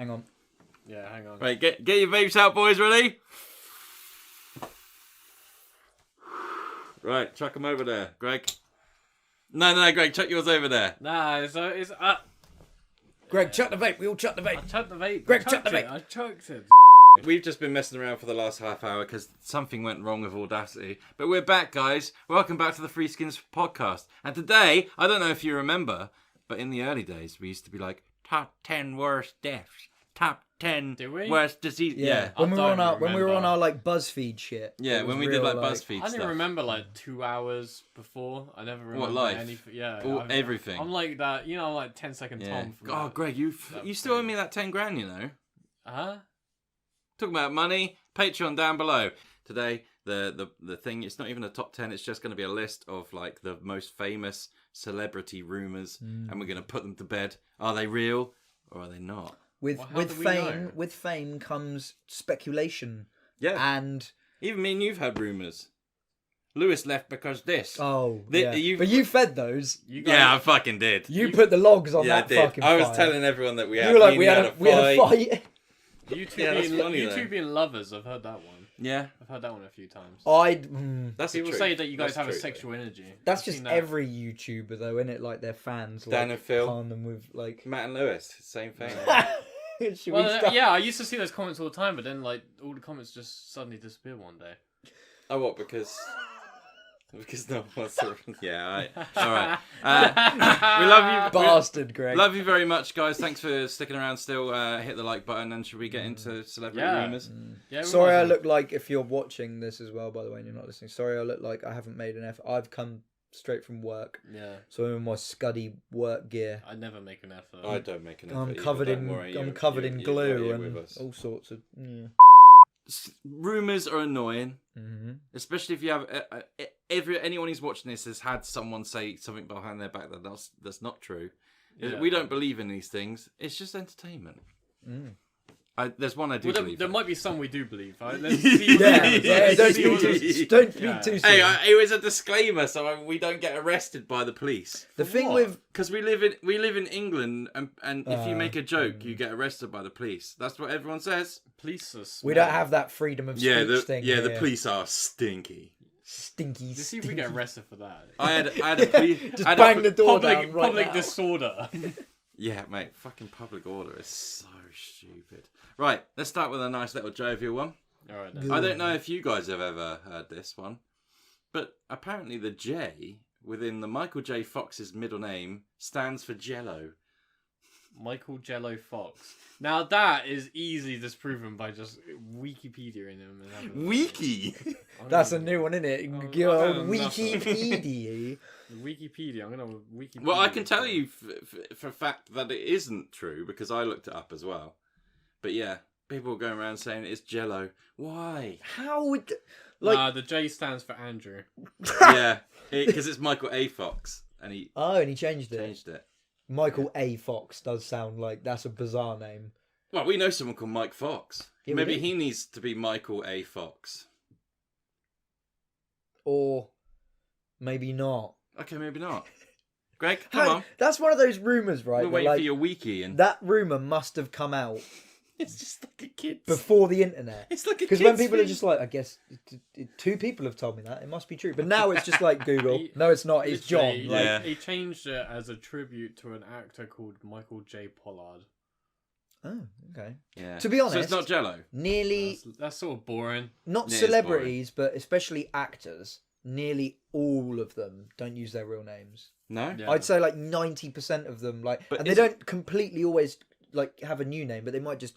Hang on. Yeah, hang on. Right, get your vapes out, boys. Ready? Right, chuck them over there, Greg. No, Greg, chuck yours over there. Nah, it's Greg, chuck the vape. We all chuck the vape. I chucked the vape. Greg, chuck the vape. I chucked it. We've just been messing around for the last half hour because something went wrong with Audacity. But we're back, guys. Welcome back to the Threeskins Podcast. And today, I don't know if you remember, but in the early days, we used to be like, top 10 worst deaths. Top 10 worst disease. Yeah. When we were on our like BuzzFeed shit. Yeah, when we did like BuzzFeed I stuff. didn't remember like 2 hours before. I never remember life? anything. Yeah, everything. I'm like that. You know, I'm like 10-second Tom. From Oh, that. Greg, you still owe me that 10 grand, you know. Huh? Talking about money, Patreon down below. Today, the thing, it's not even a top 10, it's just going to be a list of like the most famous celebrity rumours, and we're going to put them to bed. Are they real or are they not? With fame comes speculation. Yeah. And even me and you've had rumours. Lewis left because this. But you fed those. Yeah, I fucking did. You put the logs on that fucking fire. I was telling everyone that we had. You were like, we had a fight. You two being lovers, I've heard that one. Yeah. I've heard that one a few times. That's People say that you guys have a sexual energy. That's just every YouTuber though, isn't it? Like their fans Dan and Phil. calm them with like Matt and Lewis, same thing. Yeah, I used to see those comments all the time, but then like all the comments just suddenly disappear one day. Oh, what? Because no one wants to. Yeah, all right. We love you, bastard, Greg. Love you very much, guys. Thanks for sticking around. Still, hit the like button, and should we get into celebrity rumors? Yeah. Sorry, I look like, if you're watching this as well, by the way, and you're not listening. Sorry, I look like I haven't made an effort. I've come straight from work. Yeah. So I'm in my scuddy work gear. I never make an effort. I don't make an effort. I'm covered in glue and all sorts of. Yeah. Rumors are annoying, especially if you have anyone who's watching this has had someone say something behind their back that's not true. Yeah. We don't believe in these things. It's just entertainment. There's one I do believe. There might be some we do believe. Right? Don't be too soon. Hey, it was a disclaimer, so we don't get arrested by the police. The thing with because we live in England, and if you make a joke, you get arrested by the police. That's what everyone says. Police are smart. We don't have that freedom of speech thing. Yeah, the police are stinky. Stinky. Just see if we get arrested for that. I had a police. Just bang the door down right public now. disorder. Yeah, mate. Fucking public order is so stupid. Right, let's start with a nice little jovial one. All right. Good. I don't know if you guys have ever heard this one, but apparently the J within the Michael J. Fox's middle name stands for Jello. Michael Jello Fox. Now that is easily disproven by just Wikipedia in him. Wiki? That's a new one, isn't it? Wikipedia. Wikipedia. I'm gonna Wikipedia. Well, I can tell you for a fact that it isn't true because I looked it up as well. But yeah, people are going around saying it's Jello. Why? How would the J stands for Andrew. Yeah, because it's Michael A. Fox, and he changed it. Michael A. Fox does sound like that's a bizarre name. Well, we know someone called Mike Fox. Yeah, maybe he needs to be Michael A. Fox. Or maybe not. Okay, maybe not. Greg, come on. That's one of those rumours, right? We're waiting for your wiki. And that rumour must have come out. It's just like a kid. Before the internet. It's like a Because when people are just like, I guess 2 people have told me that. It must be true. But now it's just like Google. No, it's not. It's John. Yeah. He changed it as a tribute to an actor called Michael J. Pollard. Oh, okay. Yeah. To be honest, so it's not Jello. Nearly. That's sort of boring. Not celebrities, but especially actors. Nearly all of them don't use their real names. No. Yeah. I'd say like 90% of them, and they don't completely always have a new name, but they might just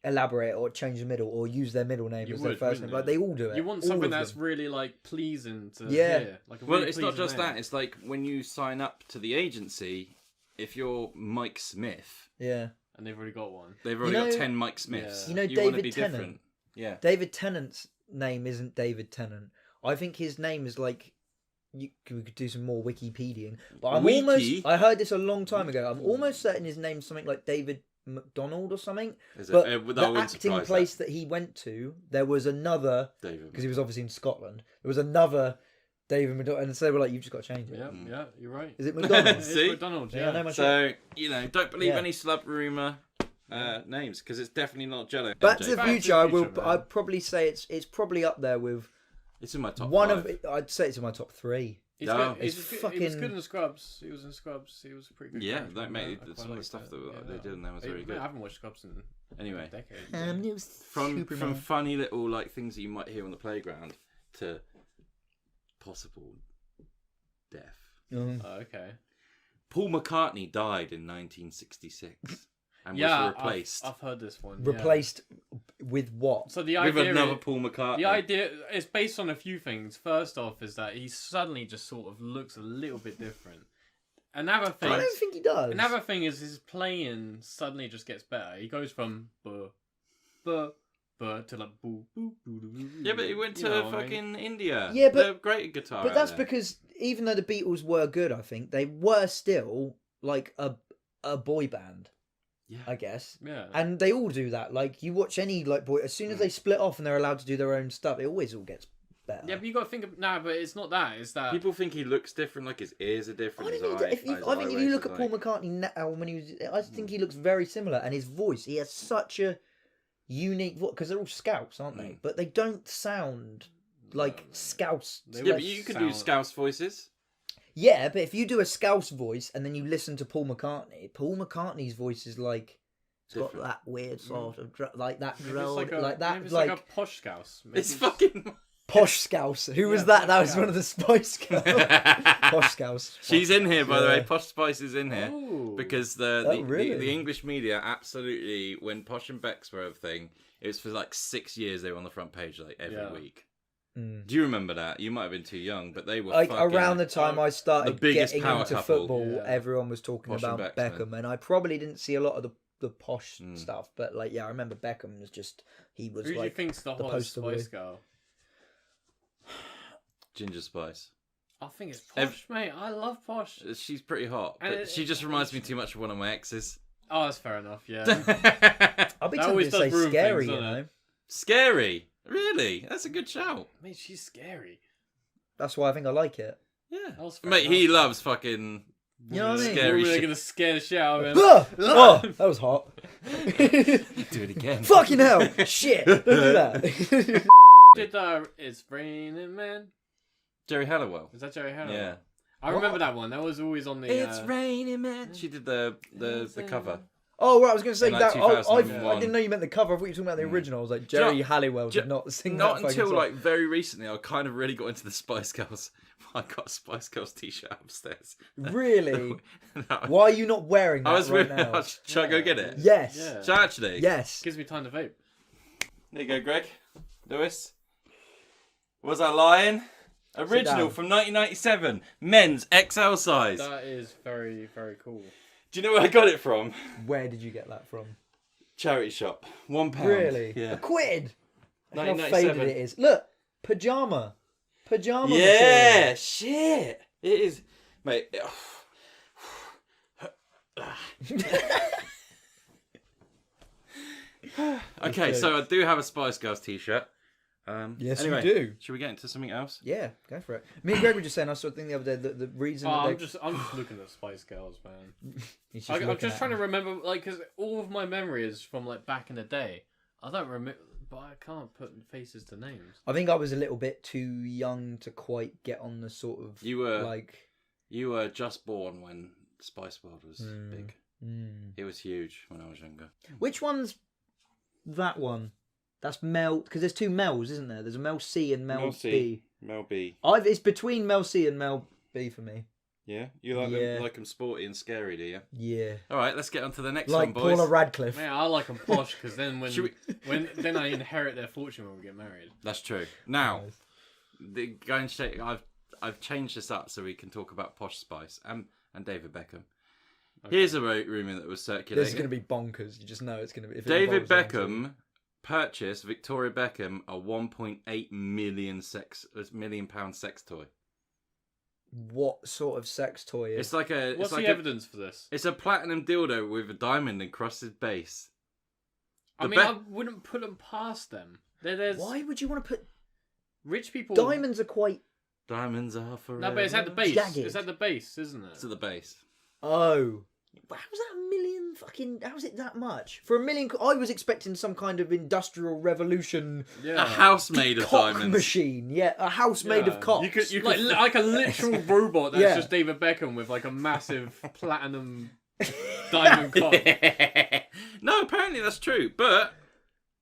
elaborate or change the middle or use their middle name as their first name. Like they all do it. You want something that's really like pleasing to hear. Like well, it's not just that. It's like when you sign up to the agency, if you're Mike Smith, and they've already got one. They've already got 10 Mike Smiths. Yeah. You know, David Tennant. Yeah. David Tennant's name isn't David Tennant. I think his name is like. We could do some more Wikipediaing, but I heard this a long time ago. I'm almost certain his name's something like David McDonald or something. But the acting place that he went to, there was another because he was obviously in Scotland. There was another David McDonald, and so they were like, "You've just got to change it." Yeah, you're right. Is it McDonald? It's McDonald. Yeah. I know my so don't believe any celeb rumor. names because it's definitely not Jello. Back MJ. to the Back to the Future. Future, man. I'd probably say it's probably up there with It's in my top one 5. of. I'd say it's in my top 3. He's No. good. He was fucking- good in Scrubs. He was in Scrubs. He was a pretty good. Yeah, character that in made I quite some of the liked stuff it. that they Yeah. did in there was Hey, very mate, good. I haven't watched Scrubs in Anyway, a decade. from funny little like things that you might hear on the playground to possible death. Mm. Oh, okay. Paul McCartney died in 1966 and Yeah, was replaced I've heard this one. Replaced with what? So the with idea, another Paul McCartney. the idea is based on a few things. First off, is that he suddenly just sort of looks a little bit different. Another thing. I don't think he does. Another thing is his playing suddenly just gets better. He goes from buh, buh, buh to like boo, boo, boo, boo, boo. Yeah, but he went to You know what I fucking mean? India. Yeah, but- they're great at guitar. But out that's there. because even though the Beatles were good, I think they were still like a boy band, Yeah. I guess. Yeah. And they all do that. Like you watch any like boy, as soon as they split off and they're allowed to do their own stuff, it always all gets better. Yeah, but you got to think of but it's not that. It's that People think he looks different, like his ears are different. I his don't think eye- if you, his I think if you look iris at is Paul McCartney now when he was, I think he looks very similar, and his voice, he has such a unique voice because they're all Scouts, aren't they? But they don't sound like Scouse. They Yeah, would but you can do sound- Scouse voices. Yeah, but if you do a Scouse voice and then you listen to Paul McCartney's voice is like it's got Different. that weird sort of like that Maybe drill, it's like that, maybe it's like like a posh scouse. Maybe It's fucking. posh Scouse. Who was Yeah, that? Posh That was Scouse. one of the Spice Girls. Posh Scouse. She's in here, by the way. Yeah. Posh Spice is in here Oh. because Oh, really? the English media absolutely, when Posh and Becks were a thing, it was for like 6 years they were on the front page like every Yeah. week. Mm. Do you remember that? You might have been too young, but they were Like fucking... around the time I started the biggest getting power into couple. football, Yeah. everyone was talking Posh and about Becks, Beckham, man. and I probably didn't see a lot of the posh Mm. stuff. But like, yeah, I remember Beckham was just he was Who do you like think's the the hottest poster boy. Spice Girl? Ginger Spice. I think it's Posh, mate. I love Posh. She's pretty hot, but And she just reminds me too much of one of my exes. Oh, that's fair enough. Yeah. I'll be That tempted always to say does ruin scary, things, you doesn't know. it? Scary. Really? That's a good shout. Mate, she's scary. That's why I think I like it. Yeah. That was fair Mate, enough. he loves fucking... You know what I mean? Scary They're shit. gonna scare the shit out of him. Oh, that was hot. Do it again. Fucking hell! Shit! Don't do that. Did It's Raining Man? Jerry Halliwell. Is that Jerry Halliwell? Yeah. I remember that one. That was always on the. It's raining, man. She did the cover. Oh, right, I was going to say In, like, that. I 2001. didn't know you meant the cover. I thought you were talking about the original. I was like, Jerry you know- Halliwell ju- did not sing Not that fucking until song. like very recently, I kind of really got into the Spice Girls. I got a Spice Girls t-shirt upstairs. Really? That- Why are you not wearing that I was right really. now? Should I go get it? Yes. Yeah. Should I actually? Yes. Gives me time to vape. There you go, Greg. Lewis. Was I lying? Original down. from 1997. Men's XL size. That is very, very cool. Do you know where I got it from? Where did you get that from? Charity shop. £1. Really? Yeah. A quid? Look how 1997. faded it is. Look, pajama. Pajama Yeah, shit. It is, mate. Okay, so I do have a Spice Girls t-shirt. Yes, anyway, you do. Should we get into something else? Yeah, go for it. Me and Greg were just saying, I saw a thing the other day that the reason that I'm they... just looking at Spice Girls, man. He's just I'm looking just at trying to them. remember, like, because all of my memory is from like back in the day. I don't remember, but I can't put faces to names. I think I was a little bit too young to quite get on the sort of... You were like... You were just born when Spice World was Mm. big. Mm. It was huge when I was younger. Which one's that one? That's Mel... Because there's two Mels, isn't there? There's a Mel C and Mel, Mel C. B. Mel B. It's between Mel C and Mel B for me. Yeah, you like Yeah. them, like them sporty and scary, do you? Yeah. All right, let's get on to the next Like one, boys. Paula Radcliffe. Man, I like them posh because then Should then I inherit their fortune when we get married. That's true. Now, Nice. going straight, I've changed this up so we can talk about Posh Spice and David Beckham. Okay. Here's a rumor that was circulating. This is going to be bonkers. You just know it's going to be... if it David involves them Beckham purchased Victoria Beckham a 1.8 million pound sex toy. two. What sort of sex toy is... It's like a. What's it's like the evidence for this? It's a platinum dildo with a diamond across its base. I The mean, Be- I wouldn't put them past them. There's Why would you want to put... rich people. Diamonds are quite... Diamonds are forever. No, but it's at the base. Jagged. It's at the base, isn't it? It's at the base. Oh. How's that a million fucking... How's it that much? For a million... I was expecting some kind of industrial revolution... A house made of cock diamonds. machine. Yeah, a house made of cocks. You could like a literal robot that's just David Beckham with like a massive platinum diamond cock. No, apparently that's true. But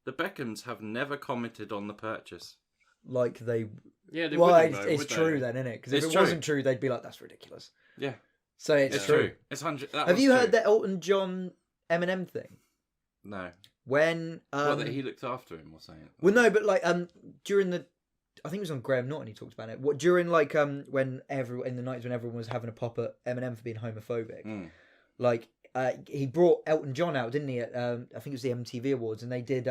the Beckhams have never commented on the purchase. Like they... Yeah, they well, wouldn't, though, it's would true they? then, isn't it? Because if It's it true. wasn't true, they'd be like, that's ridiculous. Yeah. So it's true. It's 100. Have you heard that Elton John Eminem thing? No. When That he looked after him or something? well, no, but like during the, I think it was on Graham Norton. He talked about it. What during like when everyone in the 90s when everyone was having a pop at Eminem for being homophobic, like he brought Elton John out, didn't he? At I think it was the MTV Awards, and he did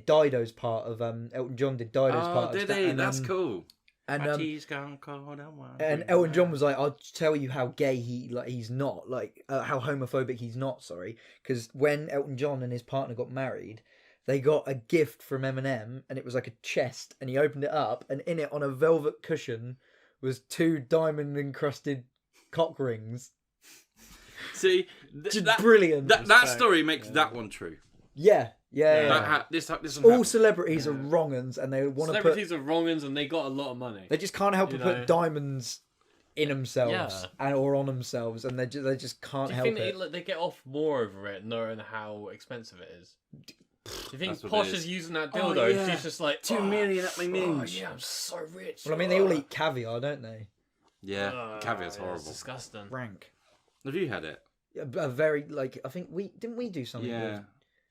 Dido's part of Elton John did Dido's part. Oh, did of he? and, That's cool. And And Elton John was like, "I'll tell you how gay he's not, like how homophobic he's not." Sorry, because when Elton John and his partner got married, they got a gift from Eminem, and it was like a chest, and he opened it up, and in it on a velvet cushion was 2 diamond encrusted cock rings. See, Just brilliant. That story makes that one true. Yeah. This All celebrities are wrong-uns, and they want to put... Celebrities are wrong-uns, and they got a lot of money. They just can't help but put diamonds in themselves or on themselves, and they just can't help it. Do you think they get off more over it, knowing how expensive it is? Do you think Posh is using that dildo? She's just like 2 million at my minge. Yeah, I'm so rich. Well, I mean, they all eat caviar, don't they? Yeah, caviar's horrible. It's disgusting. Rank. Have you had it? A very I think we didn't do something. Yeah,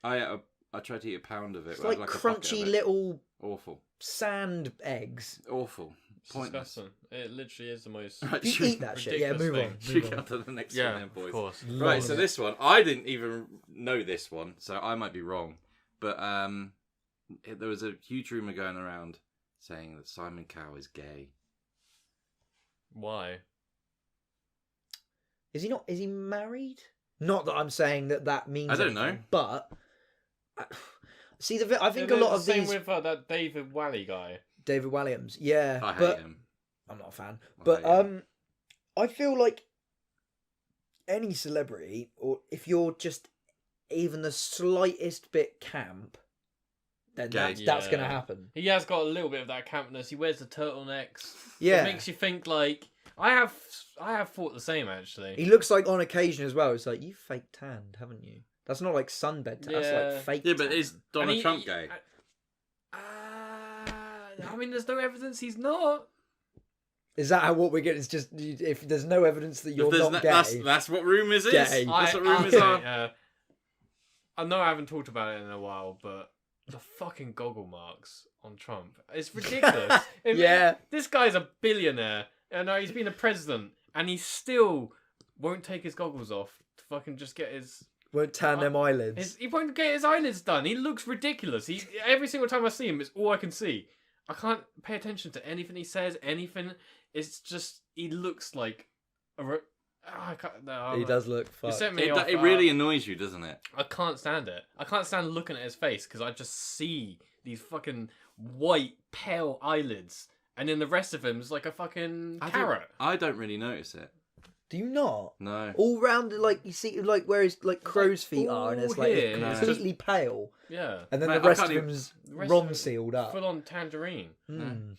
I tried to eat a pound of it. It's but I had like a bucket crunchy of it. little Awful. sand eggs. Awful. It's Pointless. disgusting. It literally is the most. Right, You eat that shit. Yeah, move on. Should we get on to the next one then, boys? Of course. Right, so this one, I didn't even know this one, so I might be wrong. But there was a huge rumour going around saying that Simon Cowell is gay. Why? Is he not? Is he married? Not that I'm saying that means. I don't anything, know. But see, I think a lot of same these. with that David Wally guy. David Williams, yeah, I hate but him. I'm not a fan. I But hate him. I feel like any celebrity, or if you're just even the slightest bit camp, then that's gonna happen. He has got a little bit of that campness. He wears the turtlenecks. Yeah, It makes you think like I have thought the same actually. he looks like on occasion as well. It's like you fake tanned, haven't you? That's not like sunbed. That's like fake. Yeah, but tan. is Donald Trump gay? I mean, there's no evidence he's not. Is that what we're getting? It's just if there's no evidence that you're not gay. That's what rumours is. Gay. That's what rumours are. I know I haven't talked about it in a while, but the fucking goggle marks on Trump, it's ridiculous. Yeah. This guy's a billionaire, and he's been a president, and he still won't take his goggles off to fucking just get his... Won't tan them eyelids. He won't get his eyelids done. He looks ridiculous. Every single time I see him, it's all I can see. I can't pay attention to anything he says, anything. It's just, he looks like He does look fucked. It really annoys you, doesn't it? I can't stand it. I can't stand looking at his face because I just see these fucking white, pale eyelids. And then the rest of him is like a fucking carrot. I don't really notice it. Do you not? No. All round, like you see, like where his like crow's feet are, and it's like here. it's completely pale, Yeah. and then Mate, the I rest of can't him's rest ron of it- sealed up. Full on tangerine. Mm.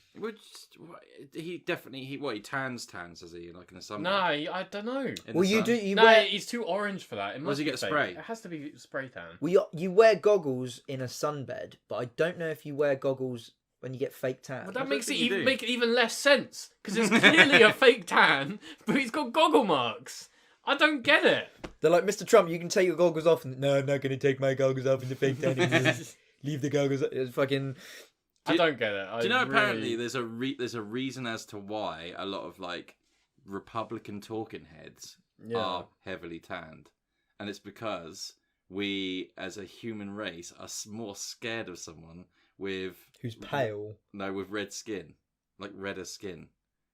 He definitely he tans does he, like in the summer? No, I don't know. In the Well, you sun? do. You No, wear. he's too orange for that. It must he be get fake. spray? It has to be spray tan. Well, you wear goggles in a sunbed, but I don't know if you wear goggles when you get fake tan. Well, that don't makes it think you do. make it even less sense because it's clearly a fake tan, but he's got goggle marks. I don't get it. They're like, Mr. Trump, you can take your goggles off. And, no, I'm not going to take my goggles off in the fake tan. Leave the goggles. It's fucking. I don't get it. Do you know? Apparently, there's a reason as to why a lot of like Republican talking heads are heavily tanned, and it's because we, as a human race, are more scared of someone with Who's pale? No, with red skin, like redder skin,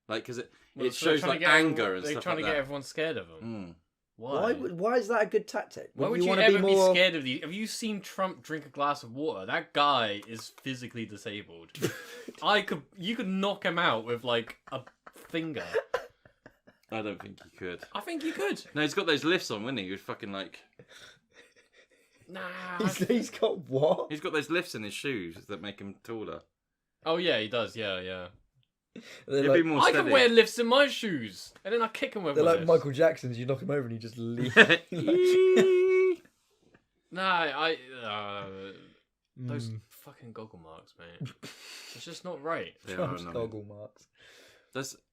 like because it So they're shows trying like to get anger and they're stuff trying like to get that. everyone scared of him. Why? Why is that a good tactic? Why would you wanna ever be scared of these? Have you seen Trump drink a glass of water? That guy is physically disabled. You could knock him out with like a finger. I don't think he could. I think you could. No, he's got those lifts on, wouldn't he? He was fucking like... Nah. He's got what? He's got those lifts in his shoes that make him taller. Oh yeah, he does. Yeah. They're He'd like, be more I steady. can wear lifts in my shoes, and then I kick him with they're my like lifts. Michael Jackson's. You knock him over and he just leaves. Nah, those fucking goggle marks, mate. It's just not right. They are Trump's annoying. goggle marks.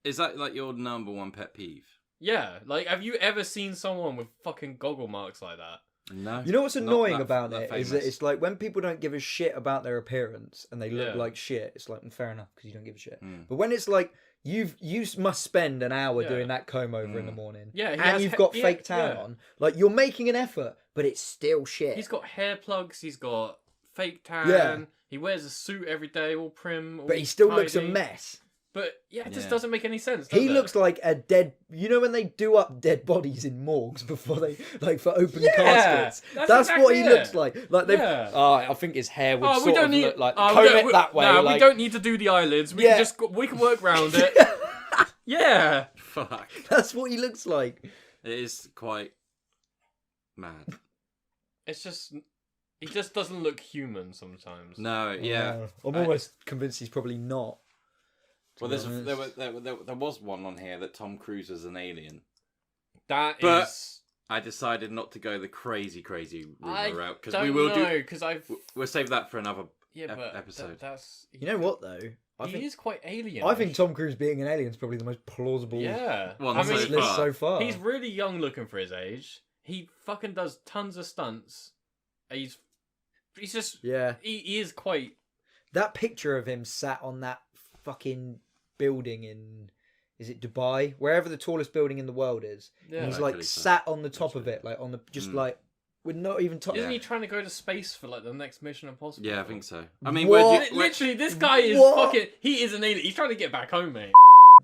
Is that like your number one pet peeve? Yeah, like, have you ever seen someone with fucking goggle marks like that? No. You know what's Not annoying that- about that it is famous. that it's like when people don't give a shit about their appearance and they look Yeah. like shit. It's like fair enough because you don't give a shit. Mm. But when it's like you must spend an hour Yeah. doing that comb over in the Mm. morning, Yeah, he and has you've got yeah, fake tan yeah. on, like you're making an effort, but it's still shit. He's got hair plugs. He's got fake tan. Yeah. He wears a suit every day, all prim. All but he still looks a tidy. mess. But yeah, it just Yeah. doesn't make any sense. Does He it? looks like a dead. You know when they do up dead bodies in morgues before they like for open Yeah, caskets. that's That's what exactly he it. looks like. Like they. Yeah. Oh, I think his hair would Oh, we sort don't of need look like oh, comb we don't, it that way. Nah, like, we don't need to do the eyelids. We Yeah. can just we can work round it. Yeah. Fuck. That's what he looks like. It is quite mad. It's just he just doesn't look human sometimes. No, yeah. I'm I- almost convinced he's probably not. Well, be there honest. was one on here that Tom Cruise was an alien. That But- is. I decided not to go the crazy I rumor route because don't we will know do. because I've We'll save that for another. yeah, but episode. that's You know what though? I he think is quite alien. I think Tom Cruise being an alien is probably the most plausible Yeah, One I so mean, list far. so far. he's really young looking for his age. He fucking does tons of stunts. He's just Yeah, he is quite that picture of him sat on that fucking building in, is it Dubai, wherever the tallest building in the world is. yeah. And he's Like like Khalifa. sat on the top of it, like on the just like with not even top. Isn't Yeah. he trying to go to space for like the next Mission Impossible? Yeah, I film? think so. I mean, What? Literally, this guy is What? fucking. He is an alien. He's trying to get back home, mate.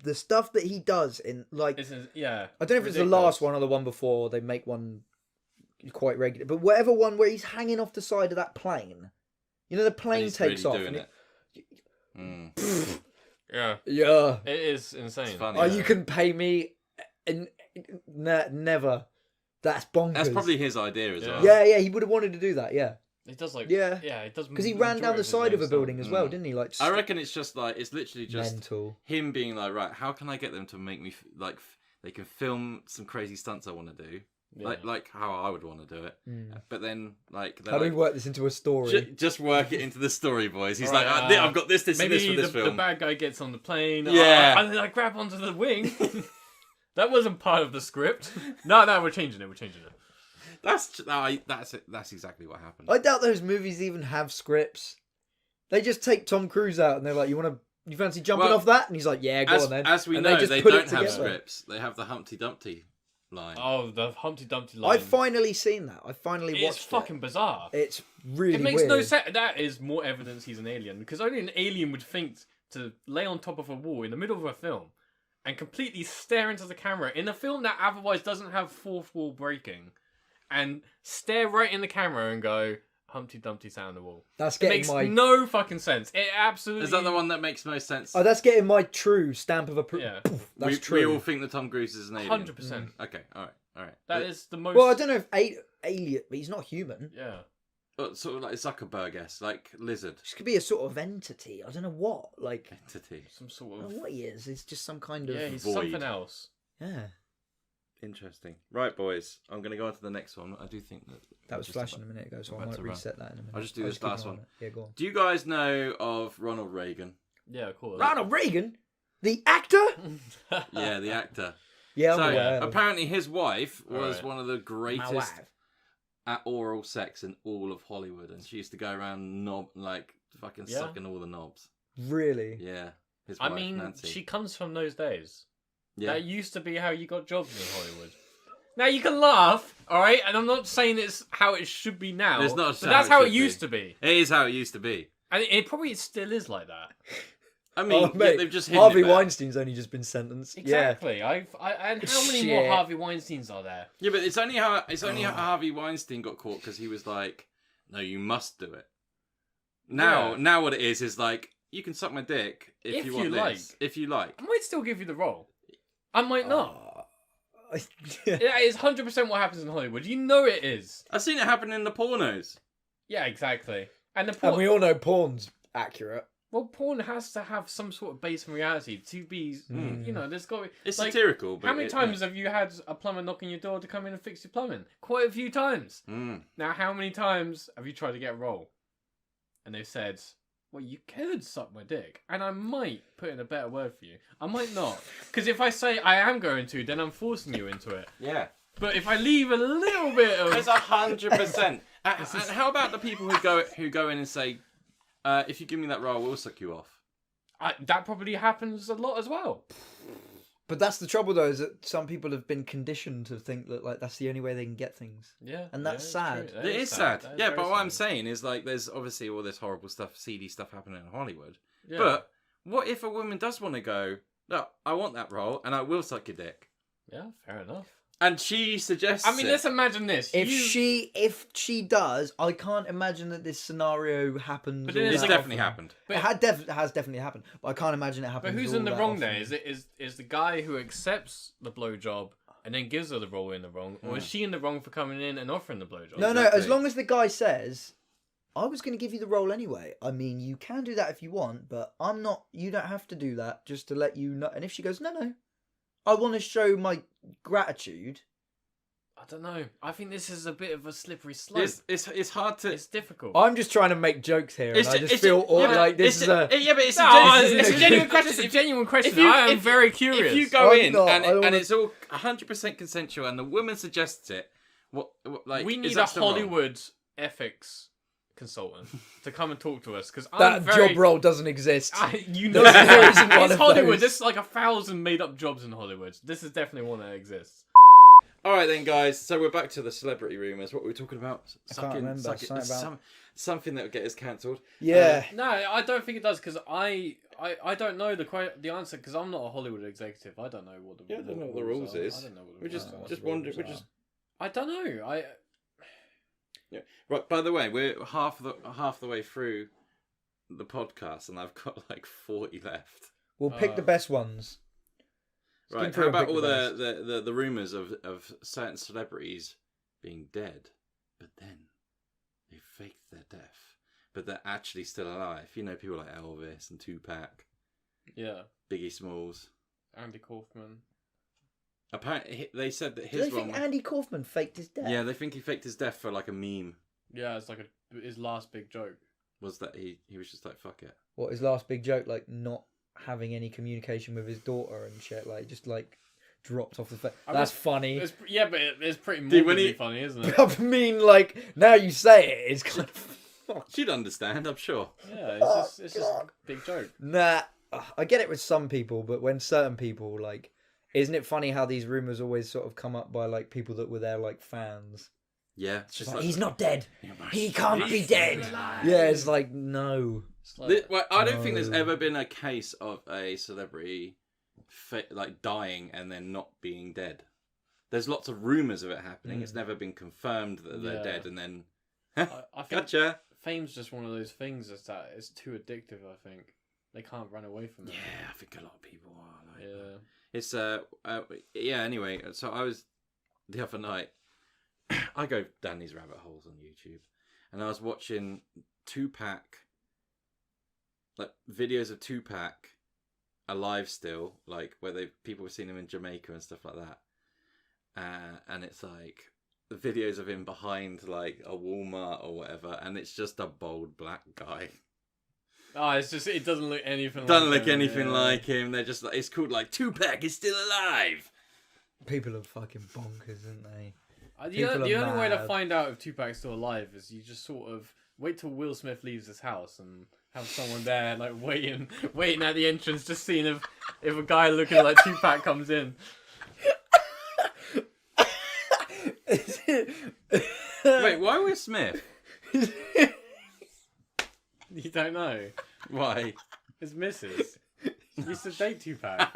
The stuff that he does in like Yeah. I don't know if it's the last one or the one before. They make one quite regular, but whatever one where he's hanging off the side of that plane. You know, the plane he's takes really off. doing And Yeah, yeah. it is insane. It's funny. Oh, Yeah. you can pay me, and never. That's bonkers. That's probably his idea as Yeah. well. Yeah, he would have wanted to do that. Yeah, He does like Yeah. yeah. He does because he ran down the side of a building as well, didn't he? Like, I reckon it's just like it's literally just mental. him being like, right, how can I get them to make me they can film some crazy stunts I want to do, like how I would want to do it, but then like they're How do we like, work this into a story? just work it into the story, boys. He's Right, like, I've got this, and Maybe this for this the film. bad guy gets on the plane. Yeah. and then I grab onto the wing. That wasn't part of the script. No, we're changing it. We're changing it. That's it. That's exactly what happened. I doubt those movies even have scripts. They just take Tom Cruise out and they're like, you fancy jumping Well, off that? And he's like, yeah, go on then. As we And know, just they put it don't have together. scripts. They have the Humpty Dumpty line. Oh, the Humpty Dumpty line. I've finally seen that. I finally It's watched fucking bizarre. It's really It makes weird. no sense. That is more evidence he's an alien because only an alien would think to lay on top of a wall in the middle of a film and completely stare into the camera in a film that otherwise doesn't have fourth wall breaking and stare right in the camera and go Humpty Dumpty sat on the wall. That's It getting makes my no fucking sense. It absolutely Is that the one that makes most sense? Oh, that's getting my true stamp of approval. Yeah. That's we true. all think that Tom Cruise is an alien. 100%. Okay, all right. That is the most. Well, I don't know if alien, but he's not human. Yeah. Sort of like Zuckerberg-esque, like lizard This could be a sort of entity. I don't know what. Like, entity. Some sort I don't of. know what he is. It's just some kind of. Yeah, he's void. something else. Yeah. Interesting. Right, boys. I'm going to go on to the next one. I do think That was just flashing about- a minute ago, so I about might to run. reset that in a minute. I'll just do I'll this keep last an eye one. on it. Yeah, go on. Do you guys know of Ronald Reagan? Yeah, of course. Ronald Reagan, the actor. Yeah, the actor. Yeah, I'm So aware. apparently his wife was Alright. one of the My greatest wife. at oral sex in all of Hollywood, and she used to go around fucking Yeah. sucking all the knobs. Really? Yeah, his I wife mean, Nancy. she comes from those days. Yeah, That used to be how you got jobs in Hollywood. Now you can laugh, all right, and I'm not saying it's how it should be now. It's not but that's how it should used to be, It is how it used to be. and it probably still is like that. I mean, Oh, mate, they've just hidden Harvey it better. Weinstein's only just been sentenced. Exactly. And how many more Shit. Harvey Weinsteins are there? Yeah, but it's only how Harvey Weinstein got caught because he was like, "No, you must do it." Now what it is like, you can suck my dick if you want you this, if you like. I might still give you the role. I might not. That is 100% what happens in Hollywood. You know it is. I've seen it happen in the pornos. Yeah, exactly. And And we all know porn's accurate. Well, porn has to have some sort of base in reality to be, you know, there's got to be... It's satirical, but... How many times have you had a plumber knocking your door to come in and fix your plumbing? Quite a few times. Now, how many times have you tried to get a role? And they've said, well, you could suck my dick, and I might put in a better word for you. I might not. Because if I say I am going to, then I'm forcing you into it. Yeah. But if I leave a little bit of... It's 100%. And how about the people who go in and say... if you give me that role, we'll suck you off. That probably happens a lot as well. But that's the trouble, though, is that some people have been conditioned to think that like that's the only way they can get things. Yeah, and that's sad. It is sad. Yeah, but what I'm saying is like, there's obviously all this horrible stuff, seedy stuff happening in Hollywood. Yeah. But what if a woman does want to go? No, I want that role, and I will suck your dick. Yeah, fair enough. And she suggests. I mean, let's imagine this. If she does, I can't imagine that this scenario happens. But it's definitely happened. But it has definitely happened. But I can't imagine it happens. But who's in the wrong there? Is the guy who accepts the blowjob and then gives her the role in the wrong, or is she in the wrong for coming in and offering the blowjob? No, no. As long as the guy says, "I was going to give you the role anyway." I mean, you can do that if you want, but I'm not. You don't have to do that. Just to let you know. And if she goes, "No, I want to show my gratitude." I don't know. I think this is a bit of a slippery slope. It's hard to... It's difficult. I'm just trying to make jokes here, and I just feel like this is a... Yeah, but it's a genuine question. It's a genuine question. I am very curious. If you go in and it's all 100% consensual and the woman suggests it, we need a Hollywood ethics consultant to come and talk to us, because that job role doesn't exist. You know, there isn't one. It's Hollywood. There's like 1,000 made-up jobs in Hollywood. This is definitely one that exists. All right then, guys. So we're back to the celebrity rumours. What were we talking about? Something that would get us cancelled. Yeah. No, I don't think it does, because I don't know the answer, because I'm not a Hollywood executive. I don't know what the I don't know what the rules is. I don't know what the we're just wondering. I don't know. Yeah. Right. By the way, we're half the way through the podcast, and I've got like 40 left. We'll pick the best ones. Right, how about all the rumours of certain celebrities being dead, but then they faked their death, but they're actually still alive? You know, people like Elvis and Tupac. Yeah. Biggie Smalls. Andy Kaufman. Apparently, they said that his... Do they think Andy Kaufman faked his death? Yeah, they think he faked his death for like a meme. Yeah, it's like his last big joke. Was that he was just like, fuck it. What, his last big joke? Like, not having any communication with his daughter and shit, like just like dropped off the face. That's funny. But it's pretty morbidly funny, isn't it? I mean, like, now you say it, it's kind of... She'd understand, I'm sure. Yeah, it's just a big joke. Nah, I get it with some people, but when certain people, like, isn't it funny how these rumours always sort of come up by like people that were there, like fans? Yeah, it's just like, he's not dead. He can't be dead. Yeah, it's like, no. I don't think there's ever been a case of a celebrity like dying and then not being dead. There's lots of rumours of it happening. It's never been confirmed that they're dead, and then I think gotcha. Fame's just one of those things that it's too addictive. I think they can't run away from it. Yeah, I think a lot of people are. Like, it's yeah. Anyway, so I was the other night. I go down these rabbit holes on YouTube, and I was watching Tupac. Like videos of Tupac alive still, like where people were seeing him in Jamaica and stuff like that, and it's like the videos of him behind like a Walmart or whatever, and it's just a bald black guy. Oh, it doesn't look anything. Like him. They're just like, it's called like Tupac is still alive. People are fucking bonkers, aren't they? The only way to find out if Tupac's still alive is you just sort of wait till Will Smith leaves his house and have someone there like waiting at the entrance, just seeing if a guy looking like Tupac comes in. Wait, why Will Smith? You don't know why? His missus used to date Tupac.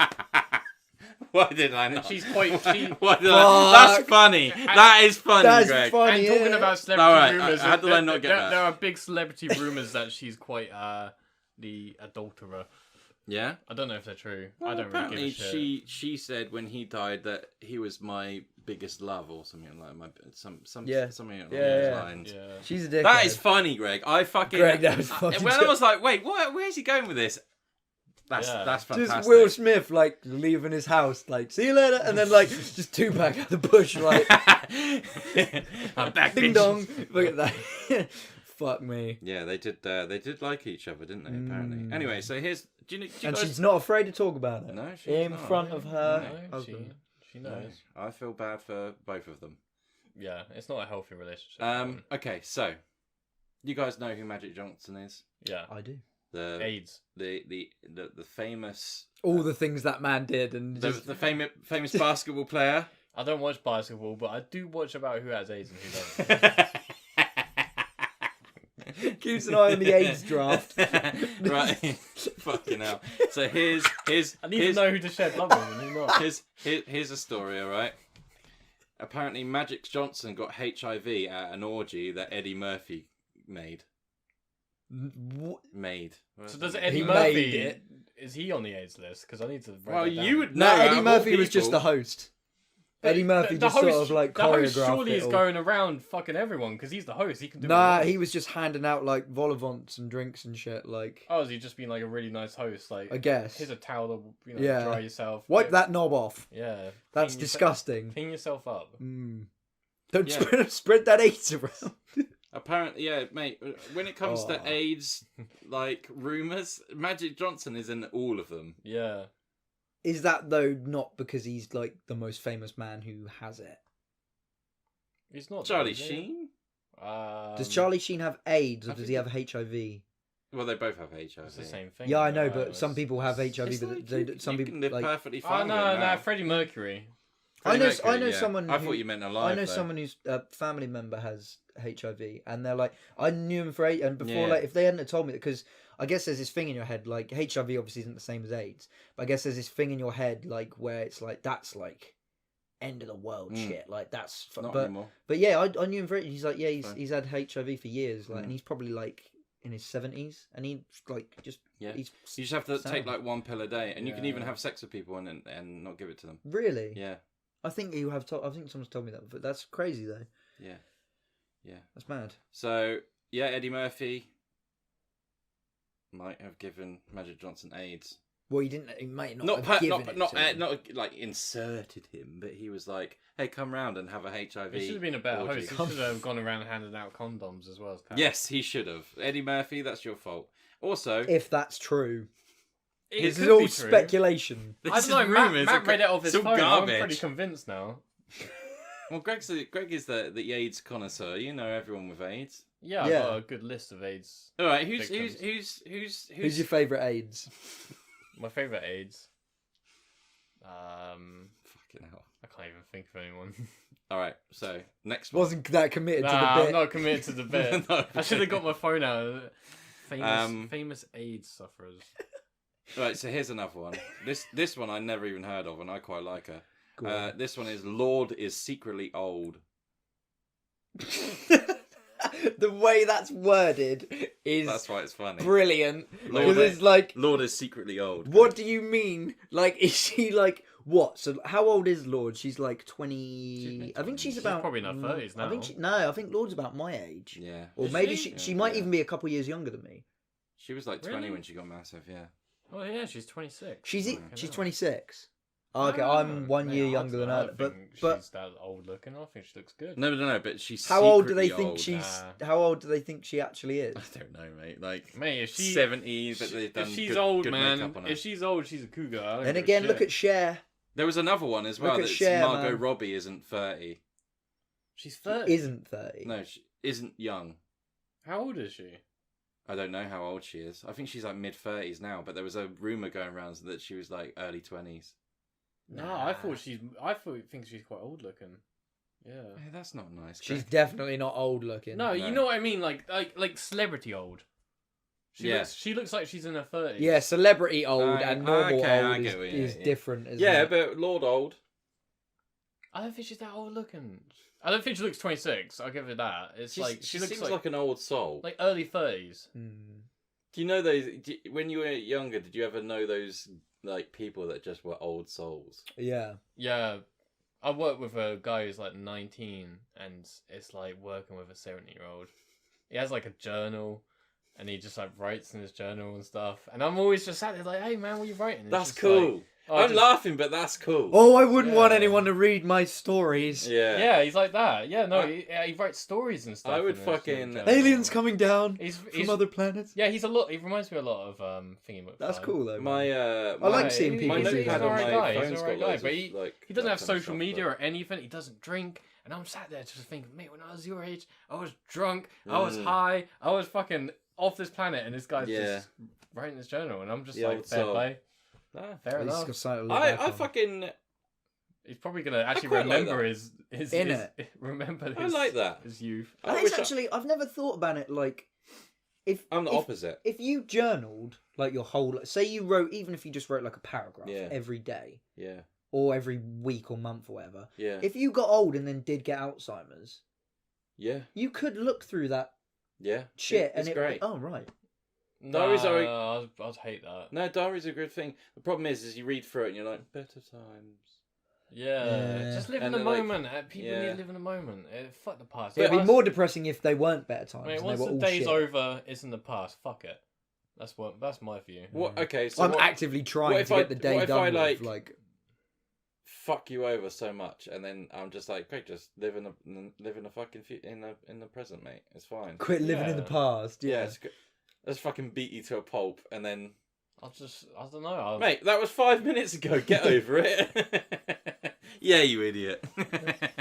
Why did I not? She's quite. That's funny. That is funny. That's Greg. funny. And talking about celebrity rumours, how did I not get that? There are big celebrity rumours that she's quite the adulterer. Yeah. I don't know if they're true. Well, I don't really apparently give a shit. she said when he died that he was my biggest love or something like something along those lines. Yeah. She's a dickhead. That is funny, Greg. I fucking Greg, that was fucking when I was like, wait, what? Where's he going with this? That's fantastic. Just Will Smith like leaving his house, like see you later, and then like just Tupac out the bush, like I'm back, ding bitch. dong. Look at that. Fuck me. Yeah, they did like each other, didn't they? Apparently. Anyway, so here's do you And guys... she's not afraid to talk about it. No, she's in not. front of her No, husband. she knows. No, I feel bad for both of them. Yeah, it's not a healthy relationship. Okay, so you guys know who Magic Johnson is? Yeah. I do. The AIDS. the famous All the things that man did, and the just famous basketball player. I don't watch basketball, but I do watch about who has AIDS and who doesn't. keeps an eye on the AIDS draft. Right. Fucking hell. So here's I need to know who to shed love on and who not. here's a story, alright? Apparently Magic Johnson got HIV at an orgy that Eddie Murphy made. What? So does He Eddie made Murphy... it. Is he on the AIDS list? Because I need to write Well, that down. you would No, know. Eddie Murphy was just the host. Eddie Murphy just sort of like the host choreographed surely it is all. going around fucking everyone because he's the host. He can do. Nah, whatever. he was just handing out like vol au vents and drinks and shit. Like, Oh, has he just been like a really nice host? Like, I guess. here's a towel to Yeah. dry yourself. Wipe Yeah. that knob off. Yeah, That's Clean disgusting. Clean yourself up. Don't Yeah. spread that AIDS around. Apparently, yeah, mate. When it comes to Oh. AIDS, like rumors, Magic Johnson is in all of them. Yeah. Is that though not because he's like the most famous man who has it? He's not Charlie is he? Sheen. Does Charlie Sheen have AIDS or I does think he have HIV? Well, they both have HIV. It's the same thing. Yeah, I know, right? but some people have HIV, It's but like they, you, some you people can live like. perfectly Oh fine. no, with it now. no, Freddie Mercury. I Freddie know Mercury, someone. I who, thought you meant alive. I know though. someone whose family member has HIV, and they're like, I knew him for and before, Yeah. like, if they hadn't have told me, because I guess there's this thing in your head, like HIV obviously isn't the same as AIDS, but I guess there's this thing in your head, like where it's like that's like end of the world shit, like that's. Not but anymore. yeah, I knew him for He's like, yeah, Fine. he's had HIV for years, like, and he's probably like in his 70s, and he like just he's You just have to sound. take like one pill a day, and you can even Yeah. have sex with people and not give it to them. really. Yeah, I think you have. I think someone's told me that, but that's crazy though. yeah, yeah. That's mad. So yeah, Eddie Murphy might have given Magic Johnson AIDS. Well, he didn't. He might not. Not have per, given not it not to him. not like inserted him, but he was like, "Hey, come round and have a HIV." He should have been a better orgy." host. He should have gone around handing out condoms as well as packs. Yes, he should have. Eddie Murphy, that's your fault. Also, If that's true, It this could is all be true. speculation. I don't know. Matt read it off his it's all phone. garbage. I'm pretty convinced now. Well, Greg is the AIDS connoisseur. You know everyone with AIDS. Yeah, I've Yeah. got a good list of AIDS. All right, who's Victims. Who's your favourite AIDS? My favourite AIDS. fucking hell? I can't even think of anyone. All right, so next one. Wasn't that committed to the Nah, bit? I'm not committed to the bit. No. I should have got my phone out. Famous AIDS sufferers. All right, so here's another one. This one I never even heard of, and I quite like her. Go on. This one is Lorde is secretly old. The way that's worded is That's why it's funny. brilliant. Lord, Because it's like, Lorde is secretly old. what do you mean? Like, is she like what? So, how old is Lorde? She's like 20. I think she's She's about probably in her 30s I think now. I think Lorde's about my age. Yeah. Or Is maybe she? she might Yeah. even be a couple years younger than me. She was like 20 Really? when she got massive. Yeah. Oh yeah, she's 26. She's Fucking she's hell. 26. Oh, okay, No, I'm 1 year mate, I younger than don't her. think But she's that old looking. I think she looks good. No. But she's how old do they secretly think old. she's? Nah. How old do they think she actually is? I don't know, mate. Like Mate, if she 70s, but they've done if she's good, old, good man, makeup on her. if she's old, she's a cougar. I don't Then give a again, shit. look at Cher. There was another one as well. Look at That's Cher, Margot man. Robbie isn't 30. she's 30. Isn't 30. No, she isn't young. How old is she? I don't know how old she is. I think she's like mid 30s now, but there was a rumor going around that she was like early 20s. No, I think she's quite old looking. Yeah. Hey, that's not nice. She's Greg. definitely not old looking. No, No. you know what I mean, like celebrity old. Yeah. She looks like she's in her 30s. Yeah, celebrity old I- and normal okay, I old get what you is mean. different. Isn't Yeah, it? but Lord old. I don't think she's that old looking. I don't think she looks 26. I'll give her that. It's like she looks seems like like an old soul. early 30s. Hmm. Do you know those? When you were younger, did you ever know those like people that just were old souls? Yeah. Yeah, I work with a guy who's like 19, and it's like working with a 70-year-old. He has like a journal, and he just like writes in his journal and stuff. And I'm always just sat there like, "Hey man, what are you writing?" And That's it's just cool. like, oh, I'm laughing, but that's cool. Oh, I wouldn't want Yeah. anyone to read my stories. Yeah. Yeah, he's like that. Yeah, no, he writes stories and stuff. I would in his fucking- journal. Aliens coming down He's from other planets. Yeah, he's a lot. He reminds me a lot of Thingy McFly. That's cool though. My I like seeing he- people my he's do an notepad that. on alright my guy, he's phone's an alright got guy, loads but of, he like, doesn't have that kind of social stuff, media but- or anything. He doesn't drink. And I'm sat there just thinking, mate, when I was your age, I was drunk, I was high, I was fucking off this planet, and this guy's just writing his journal, and I'm just The like, old fair soul. play. Nah. Fair He's enough. got something to look back I on. fucking He's probably gonna actually quite like remember that. his remember his I like that. his youth. I That wish is actually, I've never thought about it. Like, I'm the if- opposite. if you journaled like your whole, say you wrote, even if you just wrote like a paragraph Yeah. every day Yeah. or every week or month or whatever. Yeah. If you got old and then did get Alzheimer's, Yeah. you could look through that Yeah. shit It's and great. oh right, Diaries are- I'd hate that. No, diary's a good thing. The problem is you read through it and you're like, better times. Yeah, just live in And the then, like, moment. People yeah. need to live in the moment. Fuck the past. it'd be Once- more depressing if they weren't better times. Mate, and once they were the all day's shit. over, it's in the past. Fuck it. That's my view. What? Okay, so I'm what, actively trying what to if get I- the day what if done I, with. like- Like, fuck you over so much, and then I'm just like, great, just live in the fucking in the present, mate. It's fine. quit living in the Yeah. past. Yeah, Yeah. it's good. Let's fucking beat you to a pulp, and then, I don't know. mate, that was 5 minutes ago. Get over it. Yeah, you idiot.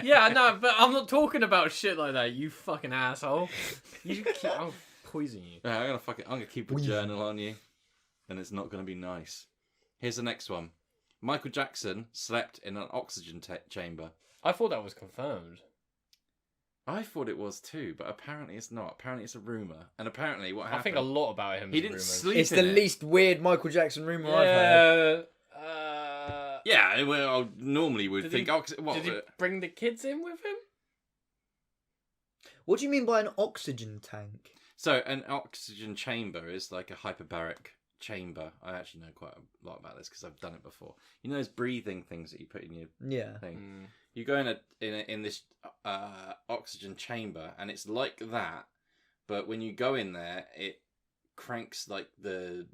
Yeah, no, but I'm not talking about shit like that. You fucking asshole. I'll poison you. I'm gonna keep a journal on you, and it's not gonna be nice. Here's the next one. Michael Jackson slept in an oxygen chamber. I thought that was confirmed. I thought it was too, but apparently it's not. Apparently it's a rumor, and apparently what happened? I think a lot about him. He is didn't rumours. sleep. It's in the it. least weird Michael Jackson rumor I've heard. Yeah. Yeah, well, normally we'd Did think. he- What? Did he bring the kids in with him? What do you mean by an oxygen tank? So an oxygen chamber is like a hyperbaric chamber. I actually know quite a lot about this because I've done it before. You know those breathing things that you put in your Yeah. thing. You go in this oxygen chamber, and it's like that, but when you go in there, it cranks like the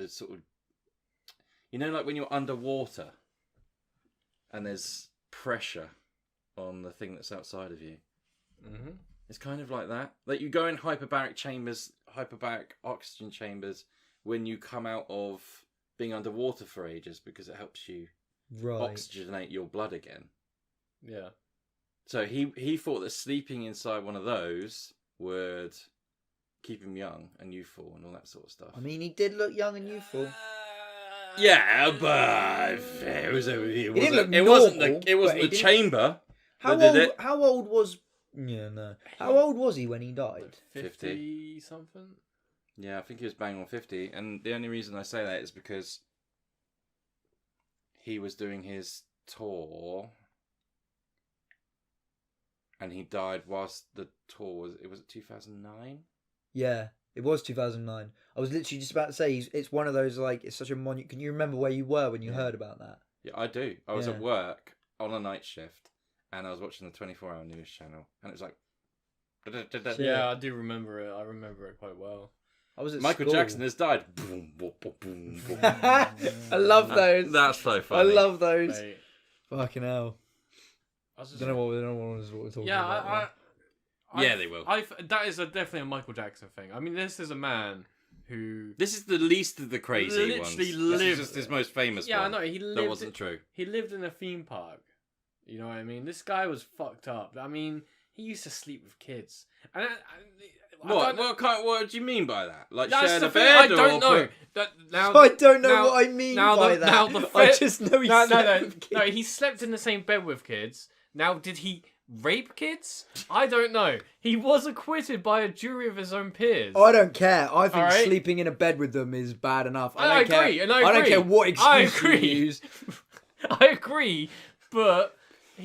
sort of, you know, like when you're underwater, and there's pressure on the thing that's outside of you. Mm-hmm. It's kind of like that. Like you go in hyperbaric oxygen chambers when you come out of being underwater for ages because it helps you Right. oxygenate your blood again. Yeah. So he thought that sleeping inside one of those would keep him young and youthful and all that sort of stuff. I mean, he did look young and youthful. Yeah, but it wasn't look it wasn't normal, the but he the didn't- chamber. How that did old? it. How old was? Yeah, no. How old was he when he died? 50 something. Yeah, I think he was bang on 50, and the only reason I say that is because he was doing his tour, and he died whilst the tour was 2009. Yeah, it was 2009. I was literally just about to say it's one of those like it's such a monument. Can you remember where you were when you heard about that? Yeah, I do. I was Yeah. at work on a night shift, and I was watching the 24-hour news channel, and it was like, Shit. Yeah, I do remember it. I remember it quite well. I was at Michael school. Jackson has died. Boom, boom, boom, boom, boom. I love those. That's so I funny. love those. Mate, Fucking hell. I was just, Don't know what we're talking yeah, about. Yeah, they will. That is definitely a Michael Jackson thing. I mean, this is a man who. This is the least of the crazy Literally ones. This lived- is just his most famous Yeah, I one. know. He lived. That wasn't true. He lived in a theme park. You know what I mean? This guy was fucked up. I mean, he used to sleep with kids. And What do you mean by that? Like That's shared the a thing. bed I don't or know. Now, I don't know now- what I mean now by the- that. now the I fit- just know he No, slept no, with kids. no. He slept in the same bed with kids. Now, did he rape kids? I don't know. He was acquitted by a jury of his own peers. I don't care. I think Alright. sleeping in a bed with them is bad enough. I don't agree, care. and I don't agree. care what I excuse you agree. use. I agree, but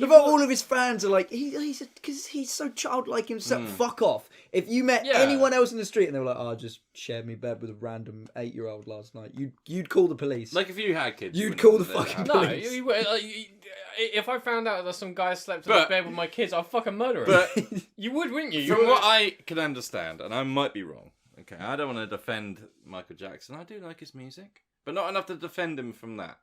All of his fans are like, because he's so childlike himself. Fuck off. If you met anyone else in the street and they were like, I just shared me bed with a random 8-year-old last night, you'd call the police. Like if you had kids, you'd call the fucking police. No, if I found out that some guy slept in the bed with my kids, I'd fucking murder him. But you would, wouldn't you? From what I can understand, and I might be wrong, okay, I don't want to defend Michael Jackson. I do like his music, but not enough to defend him from that.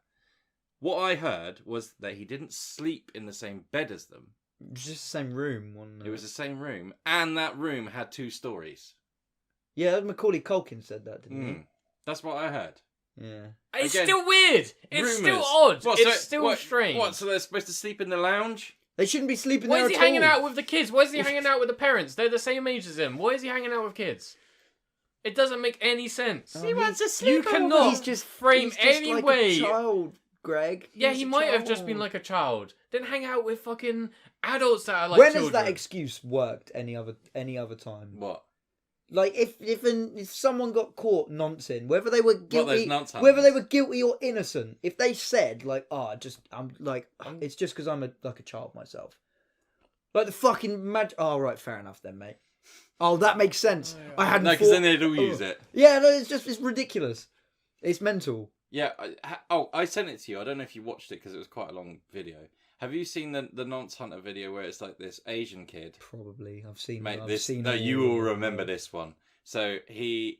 What I heard was that he didn't sleep in the same bed as them. It was just the same room, wasn't it? It was the same room, and that room had 2 stories. Yeah, Macaulay Culkin said that, didn't he? That's what I heard. Yeah. It's still weird. It's still odd. It's still strange. What, so they're supposed to sleep in the lounge? They shouldn't be sleeping Why there is he at all. hanging out with the kids? Why is he hanging out with the parents? They're the same age as him. Why is he hanging out with kids? It doesn't make any sense. He wants to sleep. You cannot He's just frame he's any like way. A child, Greg. Yeah, He's he a might have child. just been like a child. Then hang out with fucking adults that are like When children. has that excuse worked any other time? What? Like if someone got caught noncing, whether they were guilty, nonce whether they were guilty or innocent, if they said like, it's just because I'm a child myself, like the fucking oh right, fair enough then, mate. Oh, that makes sense. I hadn't. No, because then they'd all use it. Yeah, no, it's ridiculous. It's mental. Yeah. I sent it to you. I don't know if you watched it because it was quite a long video. Have you seen the Nonce Hunter video where it's like this Asian kid? Probably, I've seen. Mate, I've seen. No, you will remember this one. So they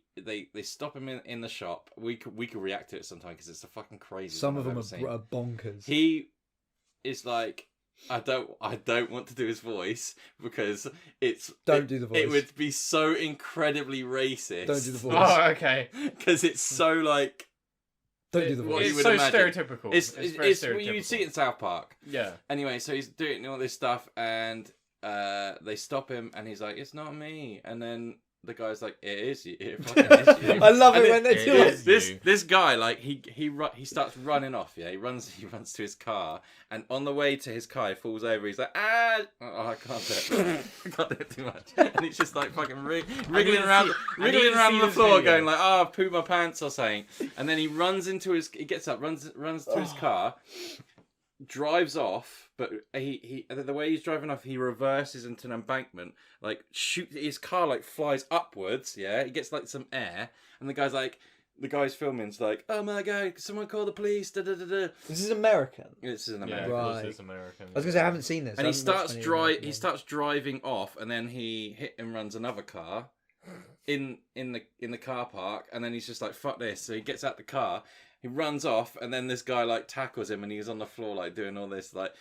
stop him in the shop. We could react to it sometime because it's a fucking crazy. Some of them are bonkers. He is like, I don't want to do his voice because Don't do the voice. It would be so incredibly racist. Don't do the voice. Oh, okay. Because it's so like. Don't do the voice. you It's would so imagine. stereotypical. It's very stereotypical. you see it in South Park. Yeah. Anyway, so he's doing all this stuff, and they stop him, and he's like, "It's not me." And then the guy's like, "It is you. It fucking is you." I love it when they do it. This guy, like he starts running off. Yeah, he runs to his car, and on the way to his car, he falls over. He's like, "Ah!" Oh, I can't do it. I can't do it too much. And he's just like fucking wriggling around the floor, going like, "Oh, I've pooped my pants" or something. And then he gets up, runs to his car, drives off. But he the way he's driving off, he reverses into an embankment, like his car like flies upwards. Yeah, he gets like some air, and the guy's filming's like, "Oh my god, someone call the police!" Da da da da. This is American. This is an Yeah, American. of course Right. it's American. I was gonna say I haven't seen this. And I he haven't watched starts any American ones. driving off, and then he hit and runs another car in the car park, and then he's just like, "Fuck this!" So he gets out the car, he runs off, and then this guy like tackles him, and he's on the floor like doing all this like.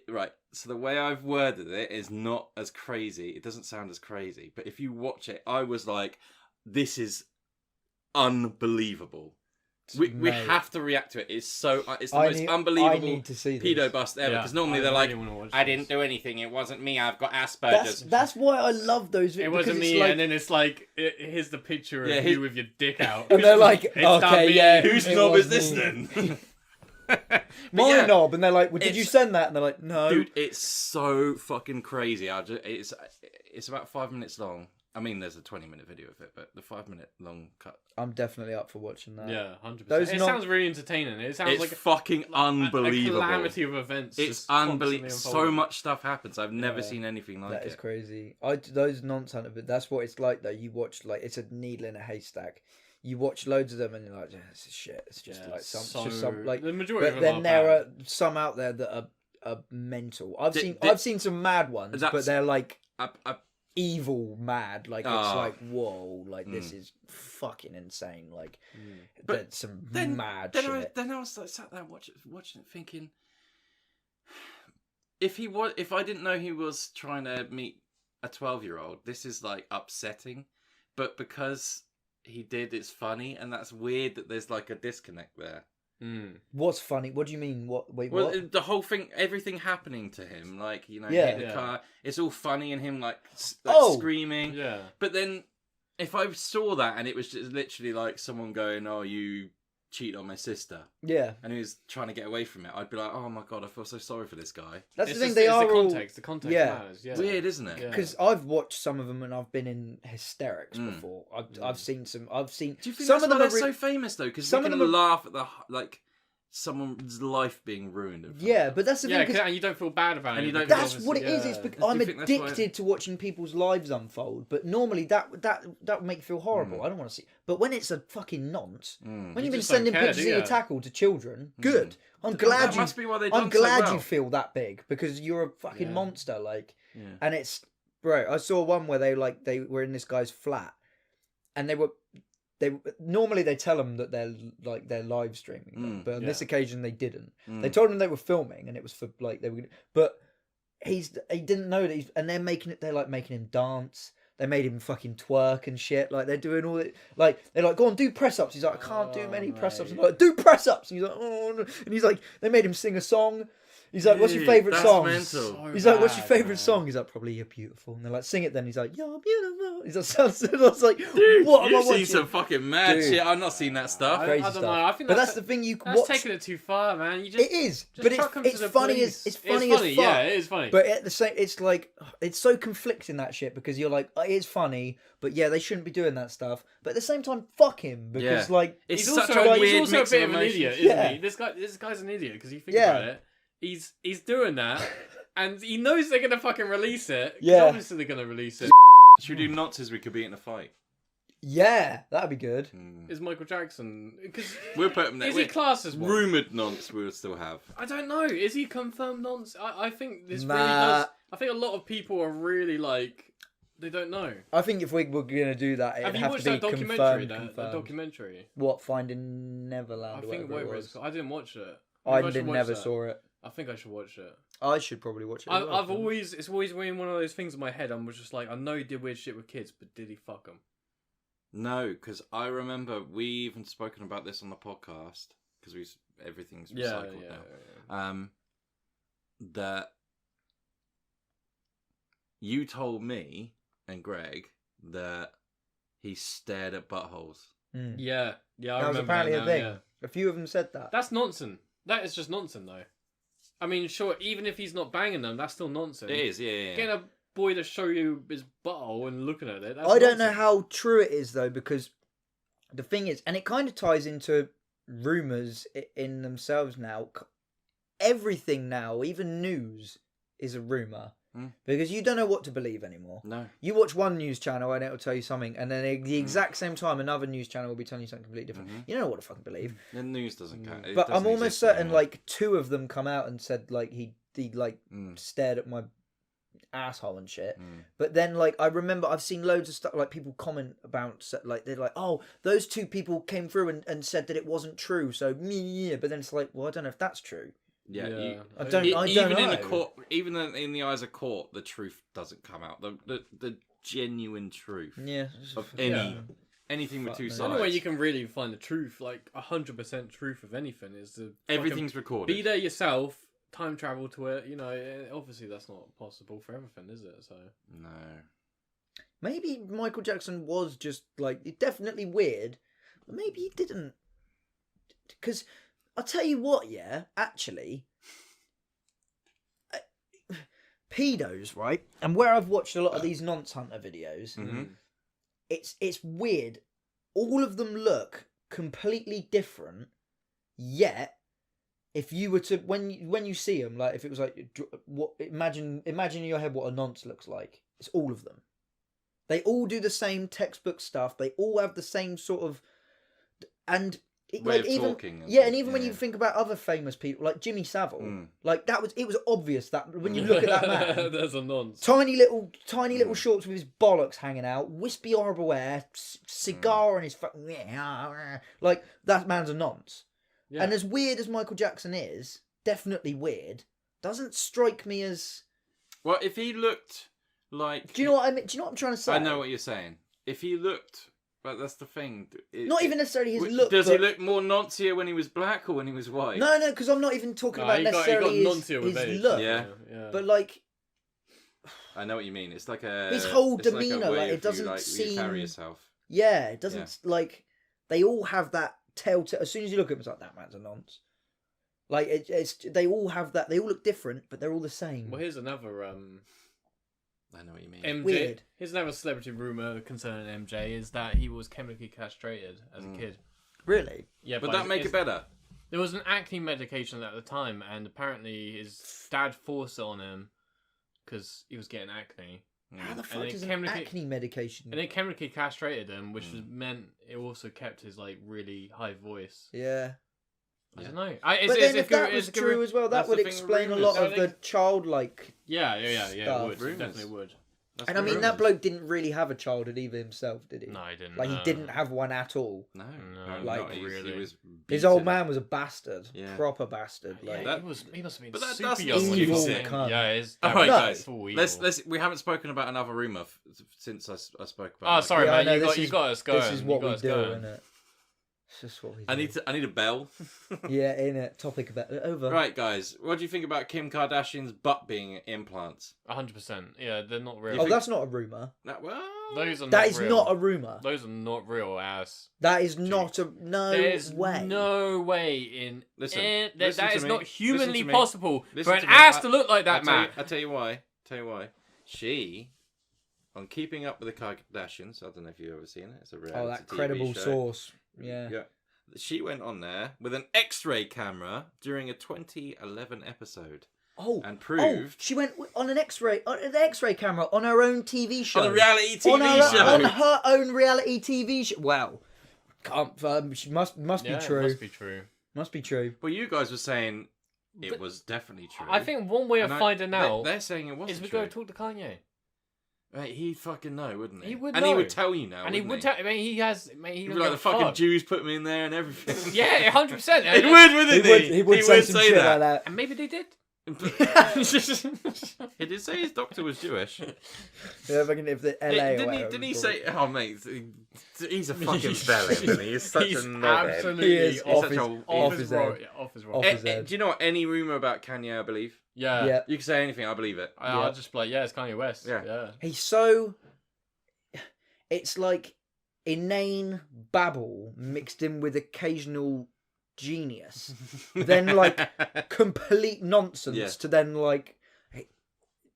Right, so the way I've worded it is not as crazy. It doesn't sound as crazy, but if you watch it, I was like, "This is unbelievable." We have to react to it. It's the most unbelievable I need to see this. pedo bust ever. Because normally they're like, "I didn't do anything. It wasn't me. I've got Asperger's." That's why I love those videos. It wasn't me, like, and then it's like, here's the picture of you with your dick out. and they're like, It's not "Okay, me. yeah, Whose it knob was is this me." then? My knob, and they're like, well, "Did you send that?" And they're like, "No." Dude, it's so fucking crazy. It's about 5 minutes long. I mean, there's a 20-minute video of it, but the 5-minute long cut. I'm definitely up for watching that. Yeah, 100%. Those It sounds really entertaining. It sounds It's like fucking unbelievable. A calamity of events. It's just constantly unbelievable. So unfolding. much stuff happens. I've never Yeah. seen anything like That it. is crazy. Those Nonce Hunter, but that's what it's like though. You watch like it's a needle in a haystack. You watch loads of them and you're like, this is shit. It's just like some like. The majority of But them then there bad. are some out there that are mental. I've Did- seen some mad ones, but That's- they're like I, evil mad. Like it's Ah. like whoa, like this is fucking insane. Like But there's some then, mad then shit. I was like sat there watching it, thinking, if I didn't know he was trying to meet a 12-year-old, this is like upsetting. But because he did, it's funny, and that's weird that there's like a disconnect there. What's funny? What do you mean? What? Wait, Well, what? the whole thing, everything happening to him, like, you know, Yeah. hit the Yeah. car, it's all funny and him like Oh! screaming. Yeah. But then, if I saw that and it was just literally like someone going, "Oh, you cheated on my sister," Yeah, and he was trying to get away from it, I'd be like, "Oh my god, I feel so sorry for this guy." that's It's the thing. just- They it's are the all context. The context yeah. matters. Yeah. Weird, isn't it? Yeah. because I've watched some of them and I've been in hysterics Mm. before. I've seen some. I've seen Do you think some that's of them why are they're so famous though? Because some we of can them are- laugh at the like. someone's life being ruined. Yeah, but that's the thing. And you don't feel bad about And it. you don't That's what it is. It's Do because you I'm think that's why- addicted to watching people's lives unfold. But normally that would make you feel horrible. I don't want to see. But when it's a fucking nonce, when You you've been just don't sending care, pictures do of your ya? tackle to children, good. I'm glad That you. must be why they've done I'm glad so well. you feel that big because you're a fucking Yeah. monster. Like, Yeah. and it's bro. I saw one where they were in this guy's flat, and they normally they tell them that they're live streaming, them, but on this occasion they didn't. They told him they were filming, and it was for like they were. But he didn't know that. And they're making him dance. They made him fucking twerk and shit. Like they're doing all it. Like they're like, go on, do press ups. He's like, I can't do many press ups. And they're like, do press ups. And he's like, oh, no. And he's like, they made him sing a song. He's like, what's your favourite song? He's like, what's your favourite song? He's like, probably You're Beautiful. And they're like, sing it then. He's like, You're Beautiful. He's like, I was like, Dude, what am I you've watching? seen some fucking mad shit. I've not seen that stuff. Crazy I don't stuff. know. I think but that's the thing. You that's watch. taking it too far, man. You just, It is, just but chuck 'em it's to the funny police. as as fuck. Yeah, it is funny. But at the same, it's like it's so conflicting that shit because you're like, it is funny, but yeah, they shouldn't be doing that stuff. But at the same time, fuck him because like It's he's such also, a weird he's also a mix bit of of an emotions. idiot, isn't Yeah. he? This guy's an idiot because you think about it. He's doing that, and he knows they're gonna fucking release it. Yeah. Obviously they're gonna release it. Should we do nonces we could be in a fight? Yeah, that'd be good. Is Michael Jackson? Because We'll put him there. is he classed as one? Rumoured nonce we would still have. I don't know. Is he confirmed nonce? I think this Nah. really does. I think a lot of people are really like they don't know. I think if we were gonna do that, it'd Have you have watched to be that documentary? confirmed. That documentary. What, Finding Neverland? I or think whatever it it's was. called. I didn't watch it. I Maybe should watch never that. saw it. I think I should watch it. I should probably watch it. as well, I've to be always it's always been one of those things in my head. I'm just like I know he did weird shit with kids, but did he fuck them? No, because I remember we even spoken about this on the podcast because everything's recycled now. That you told me and Greg that he stared at buttholes. honest. Yeah, yeah. I That was remember apparently that a now, thing. yeah. A few of them said that. That's nonsense. That is just nonsense, though. I mean, sure, even if he's not banging them, that's still nonsense. It is, yeah. Getting a boy to show you his butthole and looking at it. That's I don't know nonsense. how true it is though, because the thing is, and it kind of ties into rumors in themselves now. Everything now, even news, is a rumor because you don't know what to believe anymore. No. You watch one news channel and it'll tell you something, and then at the exact same time, another news channel will be telling you something completely different. You don't know what to fucking believe. The news doesn't count. It But I'm doesn't almost exist certain, anymore. like two of them come out and said like he like stared at my asshole and shit. But then like I remember I've seen loads of stuff like people comment about like they're like, oh, those two people came through and said that it wasn't true, so yeah. But then it's like, well, I don't know if that's true. Yeah, Yeah. I don't even in know. the court, even in the eyes of court, the truth doesn't come out. The genuine truth Yeah. of Yeah. anything with two The sides. only way you can really find the truth, like 100% truth of anything, is to Everything's fucking recorded. be there yourself. Time travel to it, you know. Obviously, that's not possible for everything, is it? So No. Maybe Michael Jackson was just like definitely weird, but maybe he didn't. Because I'll tell you what, yeah, actually, pedos, right? And where I've watched a lot of these Nonce Hunter videos, it's weird. All of them look completely different, yet if you were to when you see them, like if it was like what imagine in your head what a nonce looks like. It's all of them. They all do the same textbook stuff. They all have the same sort of and Way like of even talking yeah, and even when yeah. you think about other famous people like Jimmy Savile, like it was obvious that when you look at that man, there's a nonce. tiny little shorts with his bollocks hanging out, wispy horrible hair, cigar and his fucking like that man's a nonce. Yeah. And as weird as Michael Jackson is, definitely weird, doesn't strike me as. Well, if he looked like, Do you know what I mean? Do you know what I'm trying to say? I know what you're saying. If he looked, but that's the thing. Not even necessarily his look. Does but... he look more noncier when he was black or when he was white? No, because I'm not even talking about he got necessarily noncier with his age. look. Yeah. But like. I know what you mean. It's like a His whole it's demeanour, a way like, it of doesn't you, like, seem- you carry yourself. Yeah, it doesn't like. They all have that telltale. As soon as you look at him, it's like that man's a nonce. Like it's they all have that. They all look different, but they're all the same. Well, here's another I know what you mean. MJ. Weird. Here's another celebrity rumor concerning MJ is that he was chemically castrated as a kid. Really? Yeah, Would but that make it better? There was an acne medication at the time, and apparently his dad forced it on him because he was getting acne. How the fuck does an acne medication? And it chemically castrated him, which meant it also kept his like really high voice. Yeah. I don't know. But then if that was true as well, that would explain a lot of the childlike. Yeah. It would. It definitely would. And I mean, that bloke didn't really have a childhood either himself, did he? No, he didn't. Like, he didn't have one at all. No, like, really. He was his old man was a bastard. Yeah. Proper bastard. Like, he must have been but that super doesn't young when he was evil saying, cunt. yeah, his all right, guys. Let's. We haven't spoken about another rumour since I spoke about. Oh, sorry, Yeah, man. no, You got us going. This is what You got we us do, going. isn't it? It's just what we do. I need a bell. Yeah, in it. Topic about it. Over. Right, guys. What do you think about Kim Kardashian's butt being implants? 100%. Yeah, they're not real. Oh, that's not a rumour. Those are That not is real. not a rumour. Those are not real ass. That is not a There's way. no way in. Listen that is to not me. humanly Listen to me. possible Listen for an to me. ass to look like that, man. I'll tell you why. She, on Keeping Up with the Kardashians, I don't know if you've ever seen it. It's a reality Oh, that TV credible show. source. Yeah. She went on there with an X-ray camera during a 2011 episode. And proved she went on an X-ray camera on her own TV show. on a reality TV show. On her own reality TV show. Wow. Can't. She must be true. It must be true. Must be true. Well, you guys were saying it was definitely true. I think one way of finding out they're saying it wasn't is we true. go talk to Kanye. Right, he'd fucking know, wouldn't he? He would and know. he would tell you now. And he would tell. I mean, he has. He'd be like, the fucking Jews put me in there and everything. Yeah, 100%. He would, wouldn't he? He would say some shit like that. And maybe they did. He did say his doctor was Jewish. Yeah, if the LA Didn't he say? Oh mate, he's a fucking bellend, isn't he? He's such a knobhead. Absolutely He is off his head. roll. Do you know what? Any rumor about Kanye, I believe. Yeah. You can say anything, I believe it. I'll just be like, yeah, it's Kanye West. Yeah. He's so. It's like inane babble mixed in with occasional genius, then like complete nonsense to then like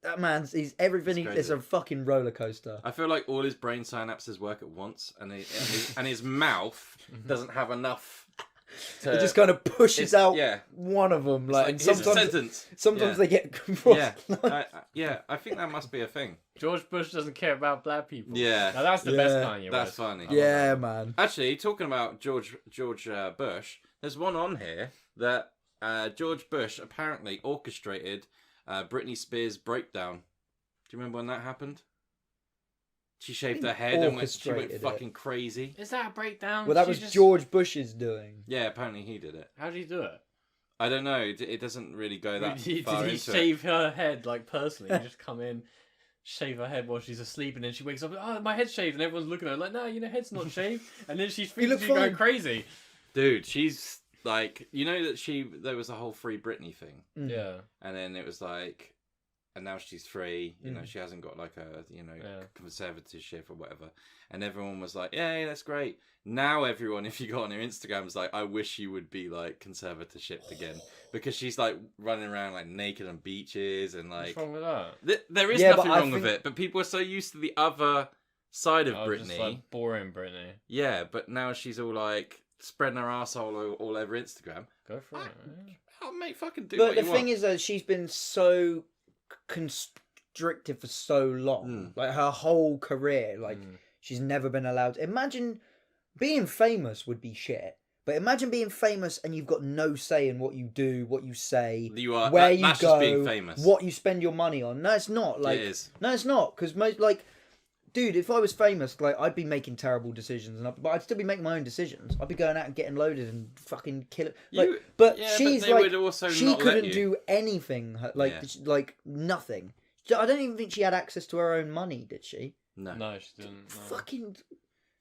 that man's he's everything. It's a fucking roller coaster. I feel like all his brain synapses work at once, and his mouth doesn't have enough. It just kind of pushes out one of them, like and sometimes they get crossed. I think that must be a thing. George Bush doesn't care about black people. Yeah, now that's the best Kanye West. That's funny. Yeah, man. Actually, talking about George Bush, there's one on here that George Bush apparently orchestrated Britney Spears' breakdown. Do you remember when that happened? She shaved her head and she went fucking crazy. Is that a breakdown? Well, that was George Bush's doing. Yeah, apparently he did it. How did he do it? I don't know. It doesn't really go that far into it. Did he shave her head, like, personally? He just come in, shave her head while she's asleep, and then she wakes up, oh, my head's shaved, and everyone's looking at her like, no, your head's not shaved. And then she's going crazy. Dude, she's like, you know that there was a whole Free Britney thing. Yeah. And then it was like, and now she's free, you know, she hasn't got like a, conservatorship or whatever. And everyone was like, yeah, that's great. Now everyone, if you go on her Instagram, is like, I wish you would be like conservatorship again. Because she's like running around like naked on beaches and like... What's wrong with that? There is nothing wrong with it, but people are so used to the other side of Britney. Just like boring Britney. Yeah, but now she's all like spreading her arsehole all over Instagram. Go for it. Oh, mate, fucking do what you want. But the thing is that she's been so constricted for so long, like her whole career, like she's never been allowed. Imagine being famous would be shit, but imagine being famous and you've got no say in what you do, what you say, where you go, just being famous. What you spend your money on. No, it's not. Like, it is. No, it's not, because most dude, if I was famous, like I'd be making terrible decisions, but I'd still be making my own decisions. I'd be going out and getting loaded and fucking killing. Like, but she's like, she couldn't do anything. Like nothing. I don't even think she had access to her own money. Did she? No, she didn't. No. Fucking.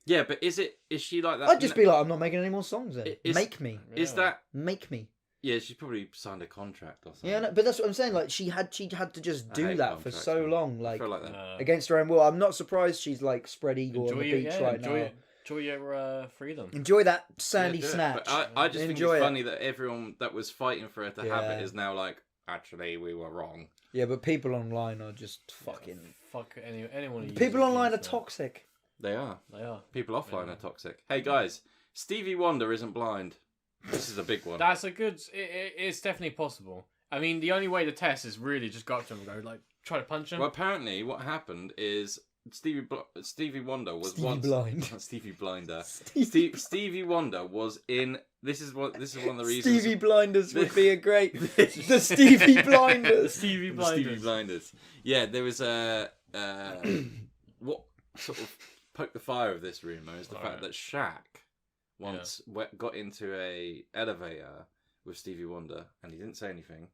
Yeah, but is she like that? I'd just be like, I'm not making any more songs. Then make me. Is that make me? Yeah, she probably signed a contract or something. Yeah, no, but that's what I'm saying. Like she had to just do that for so long, like I feel like that. Against her own will. I'm not surprised she's like spread eagle on the beach right now. Enjoy your freedom. Enjoy that sandy snatch. But I just think it's funny that everyone that was fighting for her to have it is now like, actually, we were wrong. Yeah, but people online are just fucking... Fuck anyone. People online are toxic. They are. People offline are toxic. Hey, guys, Stevie Wonder isn't blind. This is a big one. That's a good. It's definitely possible. I mean, the only way to test is really just go up to him and go like, try to punch him. Well, apparently, what happened is Stevie Wonder was Stevie Blinder. Stevie Wonder was in. This is one of the reasons. Stevie Blinders would be a great. The Stevie Blinders. Stevie Blinders. Yeah, there was a what sort of poked the fire of this rumor is the fact that Shaq once got into a elevator with Stevie Wonder and he didn't say anything,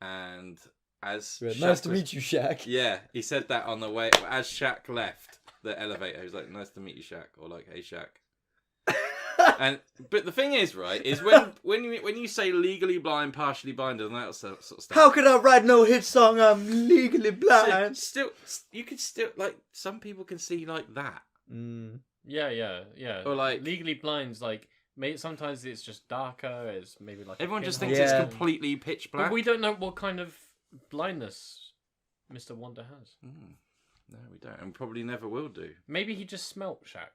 and as nice to meet you, Shaq. Yeah, he said that on the way as Shaq left the elevator. He was like, "Nice to meet you, Shaq," or like, "Hey, Shaq." But the thing is, right, is when you say legally blind, partially blind, and that sort of stuff. How could I write no hit song? I'm legally blind. Still, you could still like some people can see like that. Yeah. Or like legally blind's like maybe sometimes it's just darker. It's maybe like everyone just thinks it's completely pitch black. But we don't know what kind of blindness Mr. Wonder has. No, we don't, and probably never will do. Maybe he just smelt Shaq.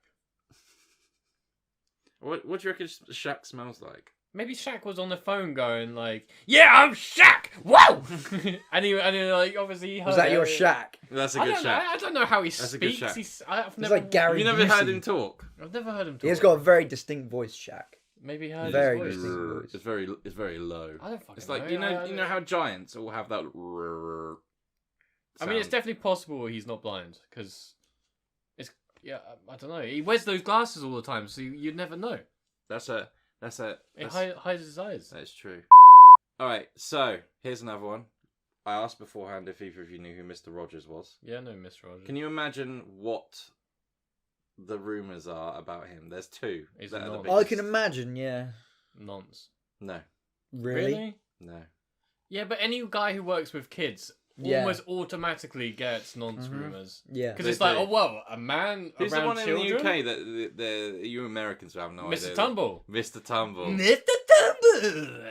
What do you reckon Shaq smells like? Maybe Shaq was on the phone going like, "Yeah, I'm Shaq. Whoa!" and he like obviously he heard was that your Shaq? That's a good Shaq. I don't know how he That's speaks. A good Shaq. I've never. Like Gary. Have you never heard him talk? I've never heard him talk. He has got a very distinct voice, Shaq. Maybe he heard very his voice. distinct voice. It's very low. I don't fucking It's like know. you know how giants all have that. I mean, it's definitely possible he's not blind because it's I don't know. He wears those glasses all the time, so you'd never know. It hides his eyes. That's true. All right, so here's another one. I asked beforehand if either of you knew who Mr. Rogers was. Yeah, no, Mr. Rogers. Can you imagine what the rumors are about him? There's two. I can imagine. Yeah. Nonce. No. Really? No. Yeah, but any guy who works with kids almost automatically gets nonce rumors. Yeah. Because it's like, oh, well, a man who's around the one children? in the UK that you Americans have no idea? Mr. Tumble. Mr. Tumble. Mr. Tumble.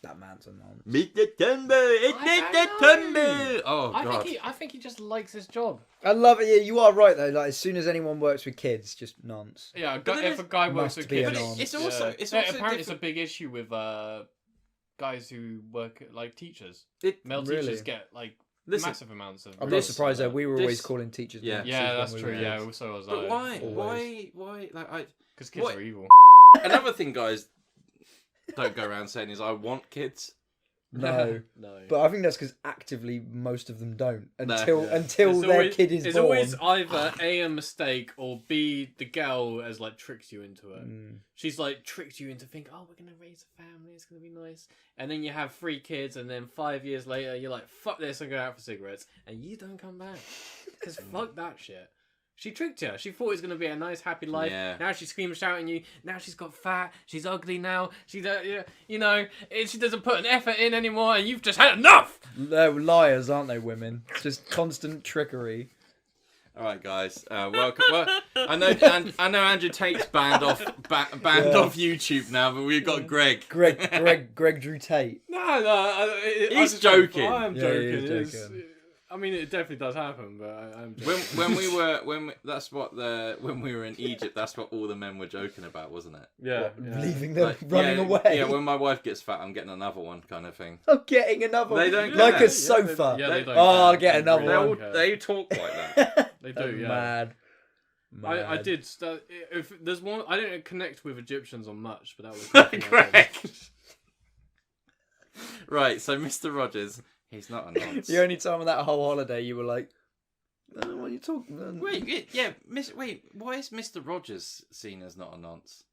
That man's a nonce. Mr. Tumble. It's Mr. Tumble. Oh, God. I think he just likes his job. I love it. Yeah, you are right though. Like as soon as anyone works with kids, just nonce. Yeah, if a guy works with kids, it's also apparently it's a big issue with guys who work like teachers. Male teachers get like massive amounts of. I'm not surprised though. We were always calling teachers. Yeah, that's true. Yeah, also was. But why? Like, because kids are evil. Another thing, guys, don't go around saying is I want kids. No. But I think that's because actively most of them don't until their their kid is born. It's always either A, a mistake, or B, the girl has like tricked you into it. She's like tricked you into thinking, oh, we're gonna raise a family, it's gonna be nice, and then you have 3 kids, and then 5 years later you're like, fuck this, and go out for cigarettes, and you don't come back because fuck that shit. She tricked you. She thought it was going to be a nice, happy life. Yeah. Now she's screaming, shouting you. Now she's got fat. She's ugly now. She doesn't put an effort in anymore, and you've just had enough. They're liars, aren't they, women? Just constant trickery. All right, guys. Welcome. Well, I know Andrew Tate's banned off YouTube now, but we've got Greg. Greg Drew Tate. No. He's joking. I am joking. He's joking. I mean, it definitely does happen, but I'm joking. When we were in Egypt, that's what all the men were joking about, wasn't it? Yeah. Leaving them, running away. Yeah, when my wife gets fat, I'm getting another one, kind of thing. I'm getting another one. They don't like care. a sofa. Yeah, they don't I'll get another one. They talk like that. They do, yeah. Mad. I did. If there's one, I don't connect with Egyptians on much, but that was correct. Right, so Mr. Rogers. He's not a nonce. The only time on that whole holiday you were like, what are you talking about? Wait, why is Mr. Rogers seen as not a nonce?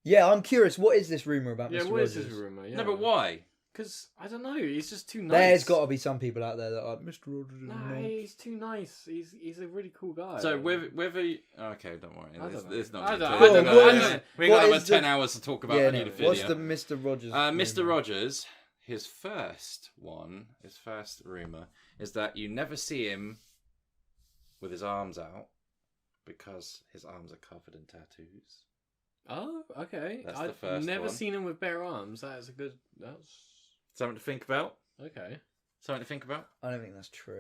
Yeah, I'm curious. What is this rumour about Mr. Rogers? Yeah, what is this rumour? Yeah. No, but why? Because, I don't know, he's just too nice. There's got to be some people out there that are like, Mr. Rogers is No, he's too nice. He's a really cool guy. So, whether you... Okay, don't worry. I don't know. It's not... I don't know. We've got about 10 hours to talk about paedophilia. What's the Mr. Rogers? Mr. Rogers... His first rumour, is that you never see him with his arms out because his arms are covered in tattoos. Oh, okay. That's the first I've never one. seen him with bare arms. That's something to think about. Okay. Something to think about. I don't think that's true.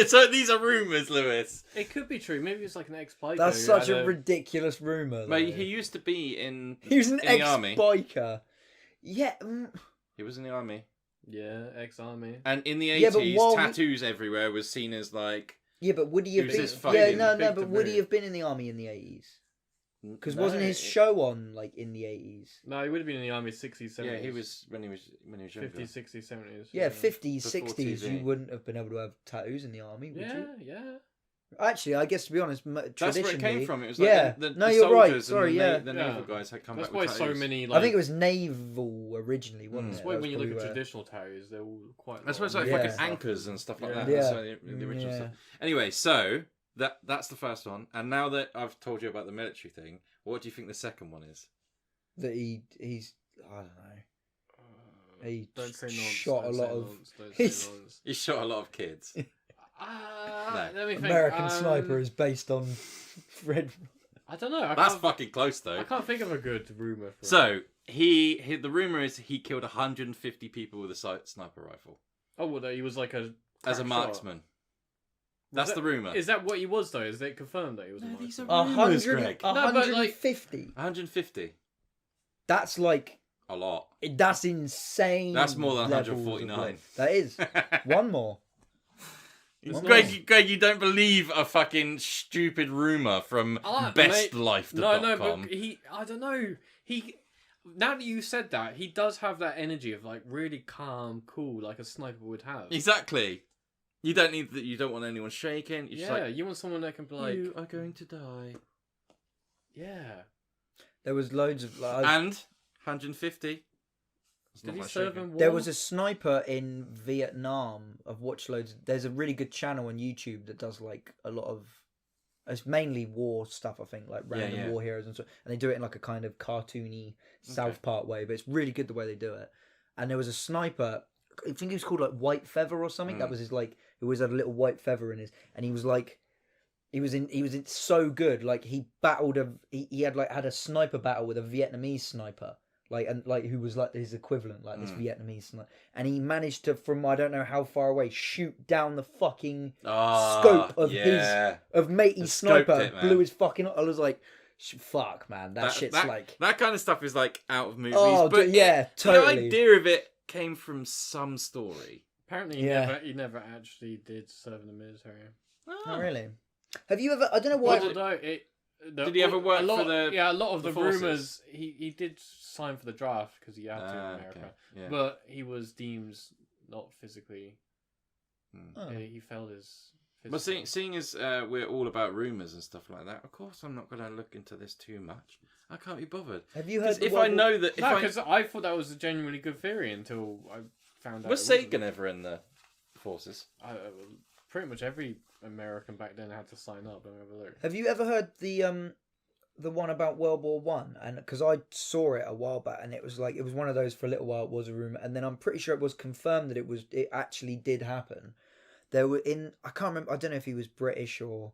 So these are rumours, Lewis. It could be true. Maybe it's like an ex-biker. That's such a ridiculous rumour. Mate, he used to be in. He was an ex-biker. Yeah. He was in the army. Yeah, ex-army. And in the Yeah, but 80s, while tattoos everywhere was seen as like... Yeah, but would he have It was been? his fucking No, big but would he debut. have been in the army in the 80s? Because No, wasn't his show on like in the 80s? No, he would have been in the army 60s, 70s. Yeah, he was when he was younger. 50s, 60s, 70s. Yeah, 50s, Before 60s. TV. You wouldn't have been able to have tattoos in the army, would Yeah, you? yeah. Actually, I guess to be honest, That's traditionally, where it came from. It was like yeah. the No, the you're right. soldiers Sorry, and yeah. the naval guys had come That's back why with tattoos. so many. I Like, think it was naval originally, wasn't Mm. it? Why That when was you look at probably where- traditional tattoos, they're all quite. That's why it's like Yeah. fucking anchors and stuff like Yeah. that. Yeah. That's like the original stuff. Anyway, so that's the first one. And now that I've told you about the military thing, what do you think the second one is? that he's I don't know. He Don't say nonce. shot don't a say lot of nonce, don't say he's- nonce. He shot a lot of kids. Let me think. American Sniper is based on Fred. I don't know. That's fucking close I though. can't think of a good rumor. For So the rumor is he killed 150 people with a sniper rifle Oh, well, he was like a as a crack marksman. shot. That's Was the rumor. Is that what he was though? Is it confirmed that he was a No, these marksman? are rumors, Greg. 150. 150. That's like A lot. that's insane. That's more than levels of 149. blood. That is one more. It's Greg, you don't believe a fucking stupid rumor from bestlife.com. No, but I don't know. Now that you said that, he does have that energy of like really calm, cool, like a sniper would have. Exactly. You don't need that. You don't want anyone shaking. You're just Yeah, like, you want someone that can be like, you are going to die. yeah. There was loads of. And 150. It's Did not he much serve shaking. in war? There was a sniper in Vietnam. I've watched loads. There's a really good channel on YouTube that does like a lot of. It's mainly war stuff, I think, like random yeah. war heroes and so. And they do it in like a kind of cartoony South Park way, but it's really good the way they do it. And there was a sniper. I think he was called like White Feather or something. That was his like. He always had a little white feather in his, and he was like. He was in so good. Like he battled he had a sniper battle with a Vietnamese sniper. Who was like his equivalent, like this Vietnamese sniper, and he managed to, from I don't know how far away, shoot down the fucking scope of matey's sniper. It, blew his fucking. I was like, fuck, man, that shit's like that kind of stuff is like out of movies. Oh, but yeah, totally. The idea of it came from some story. Apparently, he never actually did serve in the military. Oh, really? Have you ever? I don't know why. Did he ever work for the? Yeah, a lot of the forces? rumors. He did sign for the draft because he had to in America, Okay. Yeah. but he was deemed not physically. Oh. He failed his. Well, physical. seeing as we're all about rumours and stuff like that, of course I'm not going to look into this too much. I can't be bothered. Have you heard? If I know that, No, because I thought that was a genuinely good theory until I found out. was it wasn't. Sagan ever in the forces? Pretty much every American back then had to sign up. Let me have a look. Have you ever heard the one about World War One? And because I saw it a while back, and it was one of those for a little while. It was a rumor, and then I'm pretty sure it was confirmed that it actually did happen. There were I can't remember. I don't know if he was British or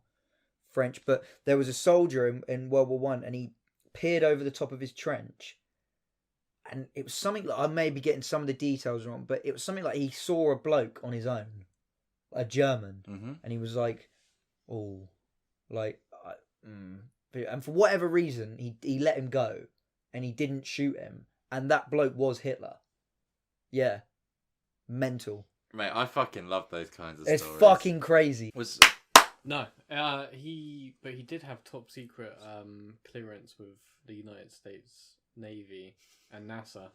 French, but there was a soldier in World War One, and he peered over the top of his trench, and it was something like, I may be getting some of the details wrong, but it was something like he saw a bloke on his own, a German, and he was like, oh, like, and for whatever reason, he let him go, and he didn't shoot him, and that bloke was Hitler. Yeah, mental. Mate, I fucking love those kinds of It's stories. fucking crazy. No, he did have top secret clearance with the United States Navy and NASA.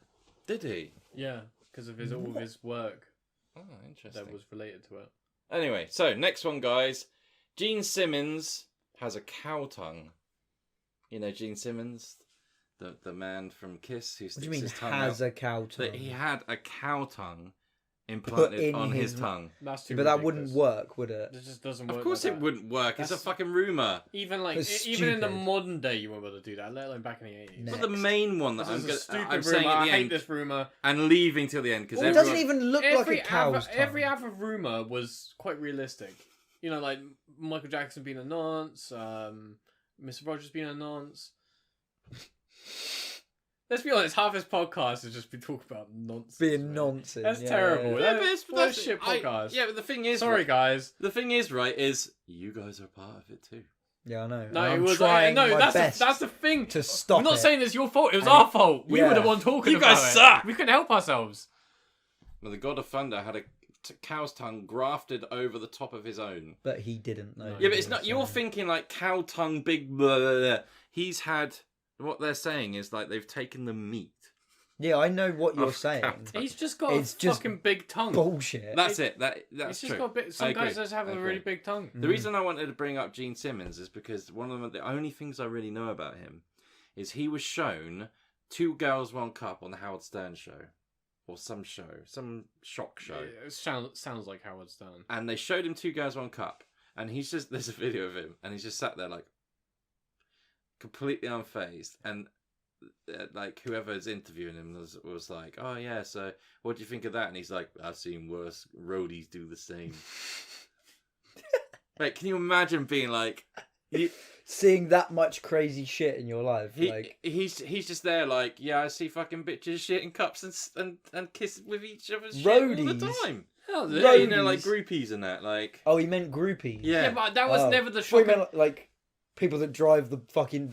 Did he? Yeah, because of all of his work Oh, interesting. that was related to it. Anyway, so next one, guys. Gene Simmons has a cow tongue. You know Gene Simmons, the man from Kiss who What sticks do you mean his tongue has out. a cow tongue? That he had a cow tongue implanted in on his his tongue. That's too But that ridiculous. wouldn't work, would it? It just doesn't work. Of course like it that. wouldn't work. It's a That's- fucking rumour. Even like It's even in the stupid. modern day, you won't be able to do that. Let alone back in the 80s. No. But the main one that This is a stupid I'm rumor. saying at I the hate end this rumor. and leaving till the end because Well, it doesn't even look like a cow's tongue. Every other rumor was quite realistic. You know, like Michael Jackson being a nonce, Mr. Rogers being a nonce. Let's be honest, half his podcast has just been talking about nonsense. Being man. nonsense. That's yeah, terrible. yeah. Yeah, but What a that's shit podcast. Yeah, but the thing is, Sorry, right, guys. the thing is, right, is you guys are part of it too. Yeah, I know. No, I'm it was trying no. my That's best the thing. to stop We're not it. saying it's your fault. It was our fault. We were the one talking You about guys it. suck. We couldn't help ourselves. Well, the God of Thunder had a cow's tongue grafted over the top of his own. But he didn't know. Yeah, but it's not. You're thinking like cow tongue, big. Blah, blah, blah. He's had. What they're saying is like they've taken the meat. Yeah, I know what you're Of saying. cow tongue. He's just got It's a just fucking big tongue. Bullshit. That's it. He's That's just true. got a bit. I Some agree. guys just have I a agree. really big tongue. The reason I wanted to bring up Gene Simmons is because one of the only things I really know about him is he was shown 2 Girls, 1 Cup on the Howard Stern show. Or some shock show. Yeah, it sounds like Howard Stern. And they showed him 2 Girls, 1 Cup. And there's a video of him. And he's just sat there like, completely unfazed. And like, whoever's interviewing him was like, oh yeah, so what do you think of that? And he's like, I've seen worse roadies do the same. Like, can you imagine being like... Seeing that much crazy shit in your life, He's just there like, yeah, I see fucking bitches shitting cups and kiss with each other's shit all the Roadies? time. Hell, Yeah, you know, like groupies and that, like. Oh, he meant groupies. Yeah. Yeah, but that was never the Well, shock. he meant like people that drive the fucking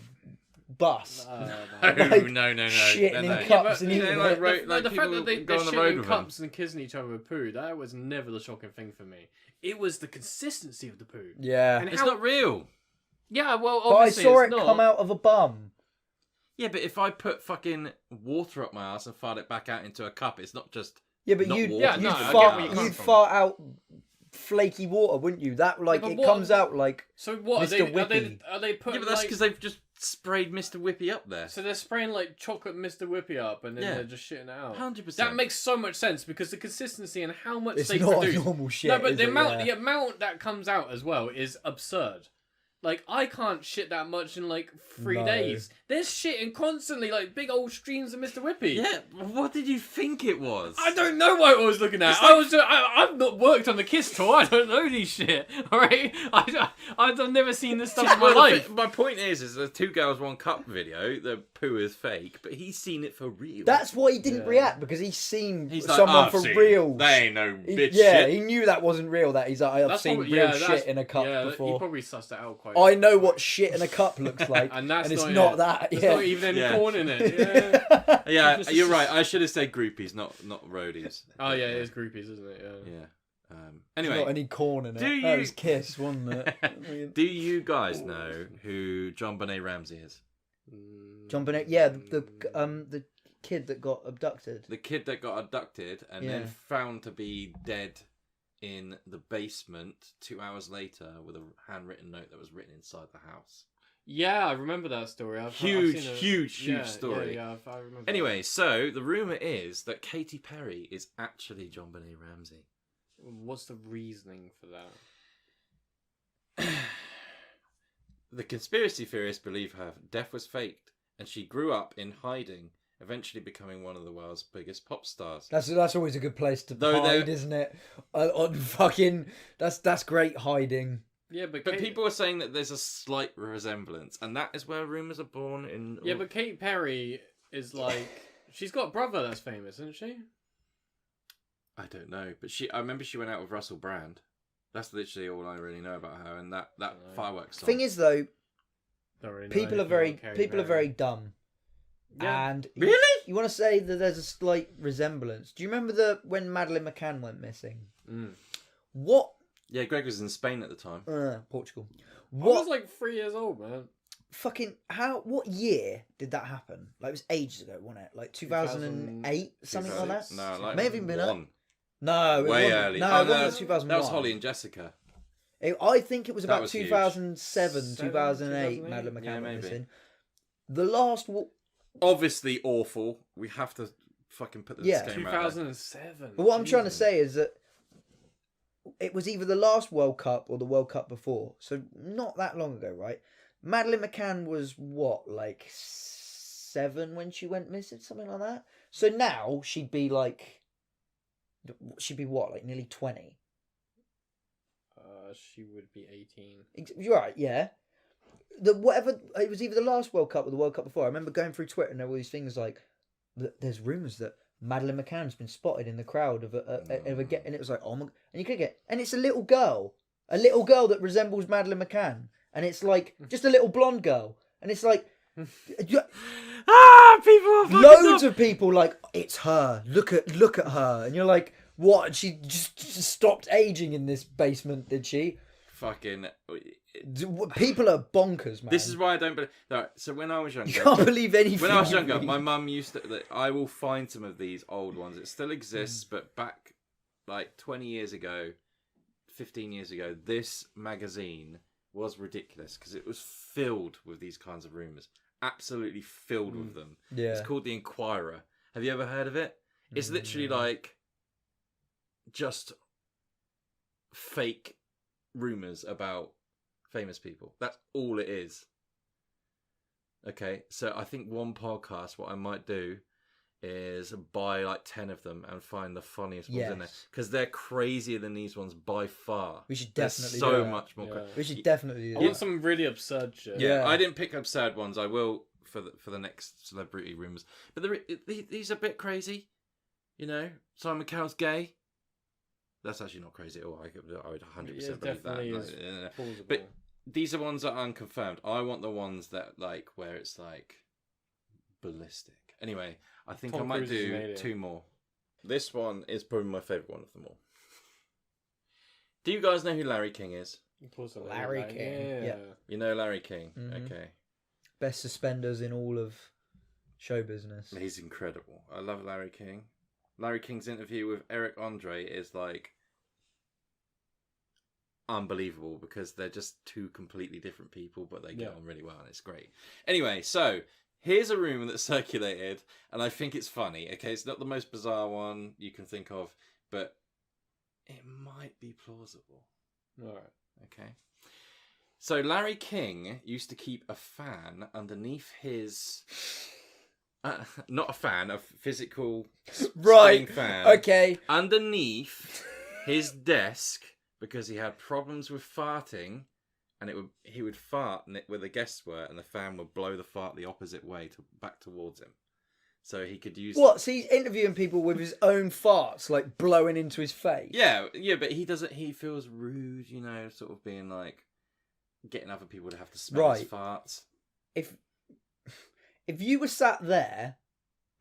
bus. No, Like, no. shitting No, in no. cups Yeah, and but, eating like, it. right, like the fact people that they go on the shit road in with cups and kissing each other with poo, that was never the shocking thing for me. It was the consistency of the poo. Yeah. And It's not real. Yeah, well, But I obviously saw it's it not. come out of a bum. Yeah, but if I put fucking water up my ass and fart it back out into a cup, it's not just. Yeah, but Not you'd, water. Yeah, you'd, no, I get fart, where you're coming you'd from. fart out flaky water, wouldn't you? That like but it what- comes out like So what Mr. are Whippy. they putting? Yeah, but that's like, because they've just sprayed Mr. Whippy up there. so they're spraying like chocolate Mr. Whippy up and then Yeah. they're just shitting it out. 100%. That makes so much sense because the consistency and how much it's they not produce. normal shit. No, but is the it? amount Yeah. the amount that comes out as well is absurd. Like, I can't shit that much in like 3 No. days. They're shitting constantly, like big old streams of Mr. Whippy. Yeah, what did you think it was? I don't know what I was looking at. It's like- I've not worked on the Kiss tour. I don't know these shit. All right, I've never seen this stuff in my Well, life. my point is the 2 Girls, 1 Cup video, the poo is fake, but he's seen it for real. That's why he didn't Yeah. react because he's seen He's like, someone "I've for seen- real. They ain't no bitch Yeah, shit. he knew that wasn't real. That he's like, I've That's seen probably- real that's- shit in a cup yeah, before. He probably sussed it out quite. I know what shit in a cup looks like, and that's it's not not it. that. There's Yeah. not even any Yeah. corn in it. Yeah. Yeah, It's you're just- right. I should have said groupies, not roadies. Oh yeah, it is groupies, isn't it? Yeah. Yeah. There's Anyway, not any corn in it. do That you- was Kiss, wasn't it? I mean, do you guys know who John Benet Ramsey is? John Bennett, yeah, the kid that got abducted. The kid that got abducted and Yeah. then found to be dead in the basement 2 hours later with a handwritten note that was written inside the house. Yeah, I remember that story. I've Huge seen story. Yeah, I remember. Anyway, so the rumor is that Katy Perry is actually John Benet Ramsey. what's the reasoning for that? The conspiracy theorists believe her death was faked and she grew up in hiding, eventually becoming one of the world's biggest pop stars. That's always a good place to Though hide, they're- isn't it? On fucking that's great hiding. Yeah, But Kate, people are saying that there's a slight resemblance, and that is where rumors are born in. Yeah, but Katy Perry is like she's got a brother that's famous, isn't she? I don't know, but I remember she went out with Russell Brand. That's literally all I really know about her, and that fireworks song. Thing is though, Don't really know people are anything about Katy very Perry. dumb. Yeah. And Really? you want to say that there's a slight resemblance. Do you remember when Madeleine McCann went missing? Mm. What Yeah, Greg was in Spain at the time. Portugal. I What was like 3 years old, man. what year did that happen? Like it was ages ago, wasn't it? Like 2008, something like that? No, like May have even been one. No, it Way wasn't. early. No, Oh, it wasn't 2001. That was Holly and Jessica. I think it was That about was huge. 2007, 7, 2008, 2008? Madeleine McCann Yeah, went maybe. missing. The last Obviously awful. We have to fucking put the Yeah. disclaimer out there. 2007. But what I'm trying to Jesus. say is that it was either the last World Cup or the World Cup before. So not that long ago, right? Madeleine McCann was what, like 7 when she went missing, something like that? So now she'd be what, like nearly 20? She would be 18. You're right, yeah. It was either the last World Cup or the World Cup before. I remember going through Twitter and there were all these things like, there's rumours that Madeleine McCann's been spotted in the crowd of a and it was like, oh my, and you could get, and it's a little girl that resembles Madeleine McCann, and it's like just a little blonde girl, and it's like people are fucking loads of people like it's her. Look at her, and you're like, what? She just stopped aging in this basement, did she? fucking. People are bonkers, man. This is why I don't believe. Right, so when I was younger, you can't believe anything. When I was younger, my mum used to. I will find some of these old ones. It still exists, but back like 20 years ago, 15 years ago, this magazine was ridiculous because it was filled with these kinds of rumours. Absolutely filled with them. Yeah. It's called The Inquirer. Have you ever heard of it? It's literally like just fake rumours about famous people. That's all it is. Okay, so I think one podcast, what I might do is buy like 10 of them and find the funniest ones in there, because they're crazier than these ones by far. We should definitely so do that. much more. We should definitely do I want some really absurd shit. Yeah, I didn't pick absurd ones. I will for the next celebrity rumours. But these are a bit crazy. You know, Simon Cowell's gay. That's actually not crazy at all. I would 100% believe that. No. But these are ones that are unconfirmed. I want the ones that like where it's like ballistic. Anyway, I think I might do 2 more. This one is probably my favourite one of them all. Do you guys know who Larry King is? Of course I know. Larry King. Yeah. You know Larry King? Mm-hmm. Okay. Best suspenders in all of show business. He's incredible. I love Larry King. Larry King's interview with Eric Andre is like unbelievable because they're just 2 completely different people, but they get on really well and it's great. Anyway, so here's a rumour that circulated and I think it's funny. Okay, it's not the most bizarre one you can think of, but it might be plausible. Alright. Okay. So Larry King used to keep a fan underneath his... not a fan, a physical spinning fan. Okay. Underneath his desk because he had problems with farting, and he would fart where the guests were, and the fan would blow the fart the opposite way back towards him, so he could use. What? So he's interviewing people with his own farts like blowing into his face. Yeah, but he doesn't. He feels rude, you know, sort of being like getting other people to have to smell his farts. If you were sat there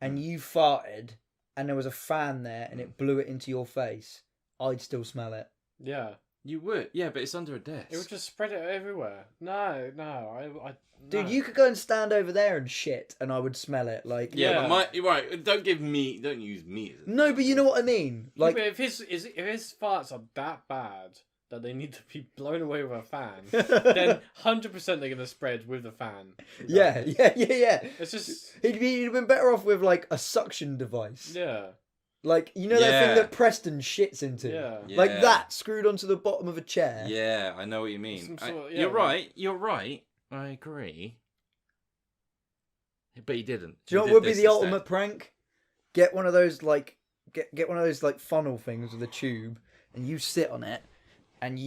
and you farted and there was a fan there and it blew it into your face, I'd still smell it. Yeah. You would, yeah, but it's under a desk. It would just spread it everywhere. No. No. Dude, you could go and stand over there and shit and I would smell it. Like, yeah, but right, don't use me as no, but you know what I mean. Like, but if his farts are that bad that they need to be blown away with a fan, then 100% they're going to spread with the fan. Yeah. It's just... He'd have been better off with, like, a suction device. Yeah. Like, you know that thing that Preston shits into? Yeah. Like that, screwed onto the bottom of a chair. Yeah, I know what you mean. You're right. I agree. But he didn't. Do you know what would be the ultimate prank? Get one of those, like, get one of those, like, funnel things with a tube, and you sit on it, and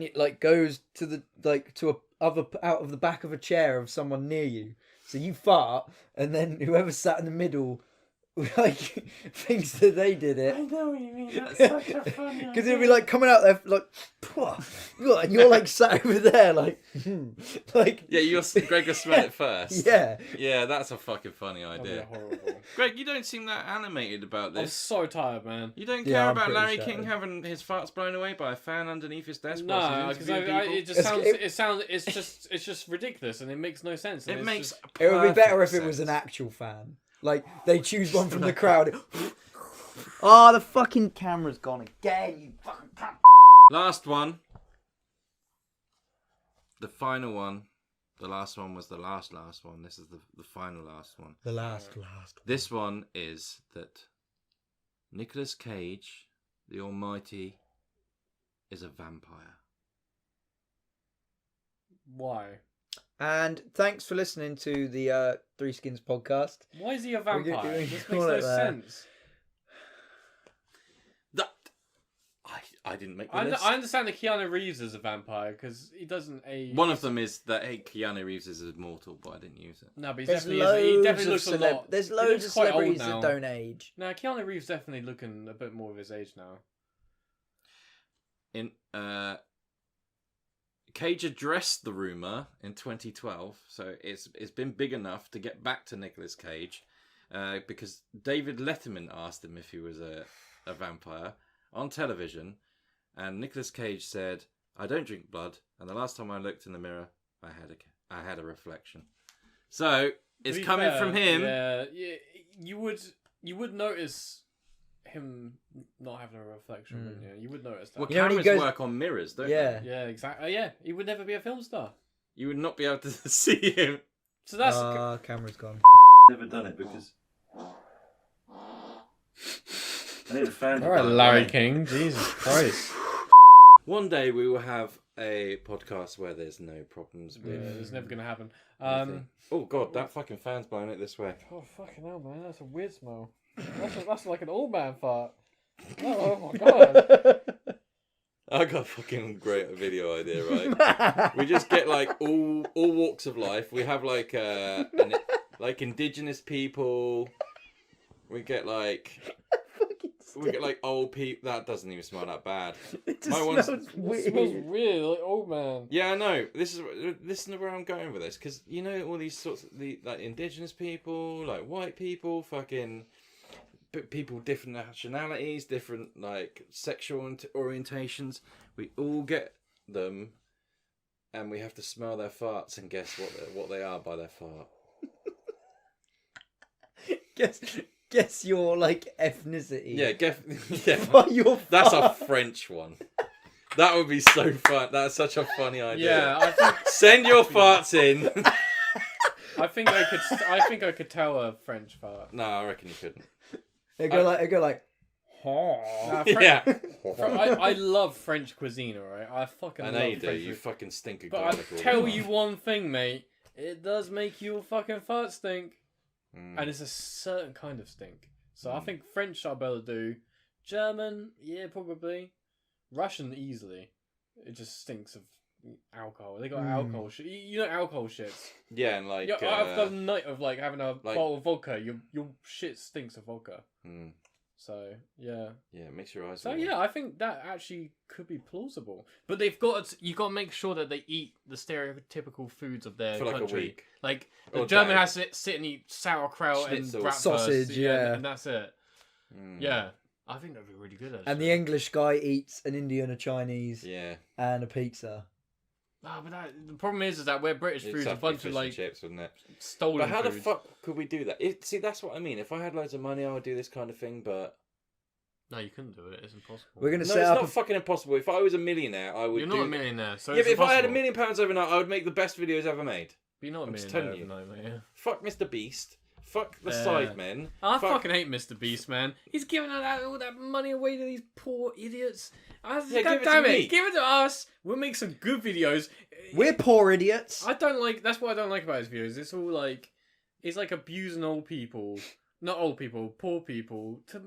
it like goes to the out of the back of a chair of someone near you. So you fart, and then whoever sat in the middle like thinks that they did it. I know what you mean. That's such a funny idea. Because it'll be like coming out there like, and you're like sat over there like, like. Yeah, Greg will smell it first. Yeah, that's a fucking funny idea. Horrible. Greg, you don't seem that animated about this. I'm so tired, man. You don't care about Larry King having his farts blown away by a fan underneath his desk? No, because it just sounds. It's just ridiculous, and it makes no sense. It makes. It would be better if it was an actual fan. Like, they choose one from the crowd. Oh, the fucking camera's gone again, you fucking cunt. Last one. The final one. The last one was the last one. This is the final last one. The last one. This one is that Nicolas Cage, the Almighty, is a vampire. Why? And thanks for listening to the Threeskins podcast. Why is he a vampire? This makes no sense. I didn't make the list. I understand that Keanu Reeves is a vampire because he doesn't age. One of them is that Keanu Reeves is immortal, but I didn't use it. No, but he There's definitely looks a lot. There's loads of celebrities that don't age. No, Keanu Reeves definitely looking a bit more of his age now. Cage addressed the rumor in 2012, so it's been big enough to get back to Nicolas Cage, because David Letterman asked him if he was a vampire on television, and Nicolas Cage said, "I don't drink blood, and the last time I looked in the mirror, I had a reflection." So it's coming from him. Yeah, you would notice him not having a reflection, wouldn't you? You would notice that. Well, You know, when cameras he goes- work on mirrors, don't Yeah. they? Yeah, exactly. Yeah, he would never be a film star. You would not be able to see him. So that's Camera's gone. Never done it because I need a fan. all right, Larry King. Jesus Christ. One day we will have a podcast where there's no problems Yeah, with. it's never gonna happen. anything. Oh god, that fucking fan's blowing it this way. Oh fucking hell, man! That's a weird smell. That's like an old man fart. Oh my god! I got a fucking great video idea, right? We just get like all walks of life. We have like like indigenous people. We get like old people. That doesn't even smell that bad. It just My one's- smells It smells weird. weird, like old man. Yeah, I know. Listen to where I'm going with this, because you know all these sorts of like indigenous people, like white people, fucking people, different nationalities, different like sexual orientations. We all get them, and we have to smell their farts and guess what they are by their fart. Guess your like ethnicity. Yeah, yeah. By your That's a fart. French one. That would be so fun. That's such a funny idea. Yeah, I think Send your farts in. I think I could tell a French fart. No, I reckon you couldn't. It go like. Nah, Yeah. I love French cuisine, alright? I fucking I love know you do. French You food. fucking stink of But garlic. I all the tell time. you one thing, mate. It does make your fucking fart stink. Mm. And it's a certain kind of stink. So I think French I'll be able to do. German, yeah, probably. Russian, easily. It just stinks of alcohol. They got alcohol shit. You know alcohol shits. Yeah, and like. Yeah, after a night of like having a like- bottle of vodka, your shit stinks of vodka. Mm, So yeah. yeah, it makes your eyes. So water. yeah, I think that actually could be plausible. But they've got you got to make sure that they eat the stereotypical foods of their For like a country. week. Like the Or German day. has to sit and eat sauerkraut Schnitzel. and bratwurst, Sausage, yeah. and that's it. Mm. Yeah, I think that'd be really good. Actually. And the English guy eats an Indian, a Chinese, Yeah. and a pizza. Ah, but the problem is that we're British It'd food's a have to be bunch fish of and like chips, wouldn't it? stolen But how the foods. fuck could we do that? See, that's what I mean. If I had loads of money, I would do this kind of thing. But No, you couldn't do it. It's impossible. We're gonna no, it's set up. not fucking impossible. If I was a millionaire, I would. You're do... not a millionaire, so Yeah, it's but if I had impossible. £1 million overnight, I would make the best videos ever made. But you're not a I'm just millionaire telling you. overnight, mate. Fuck Mr. Beast. Fuck the Yeah. Sidemen. I Fuck... fucking hate Mr. Beast, man. He's giving all that money away to these poor idiots. Yeah, God give it to damn me. it, give it to us. We'll make some good videos. We're poor idiots. I don't like. That's what I don't like about his videos. It's all like, it's like abusing old people, not old people, poor people. To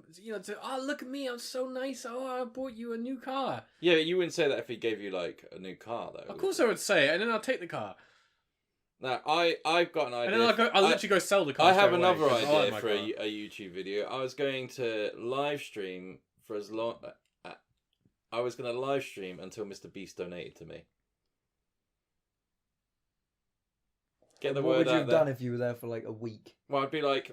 oh look at me, I'm so nice. Oh, I bought you a new car. Yeah, but you wouldn't say that if he gave you like a new car, though. Of course I would say it, and then I'll take the car, No, I've got an idea. and then I'll literally go sell the car. I have straight away, another 'cause I like idea my for car. a YouTube video. I was going to live stream for as long. I was going to live stream until Mr. Beast donated to me. Get the What word would you out have there. done if you were there for like a week? Well, I'd be like,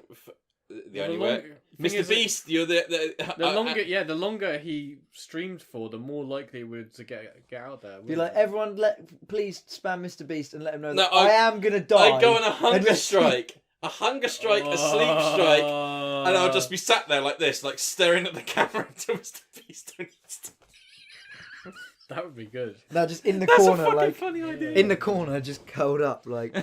the Well, only the way, thing is Mr. Beast, you're The longer he streamed for, the more likely it would to get out there. Be like, everyone, please spam Mr. Beast and let him know No, that I am gonna die. I'd go on a hunger And just- strike, a sleep strike, and I'll just be sat there like this, like staring at the camera until Mr. Beast donates to me. That would be good. No, just in the That's corner, a fucking like funny idea. in the corner, just curled up, like,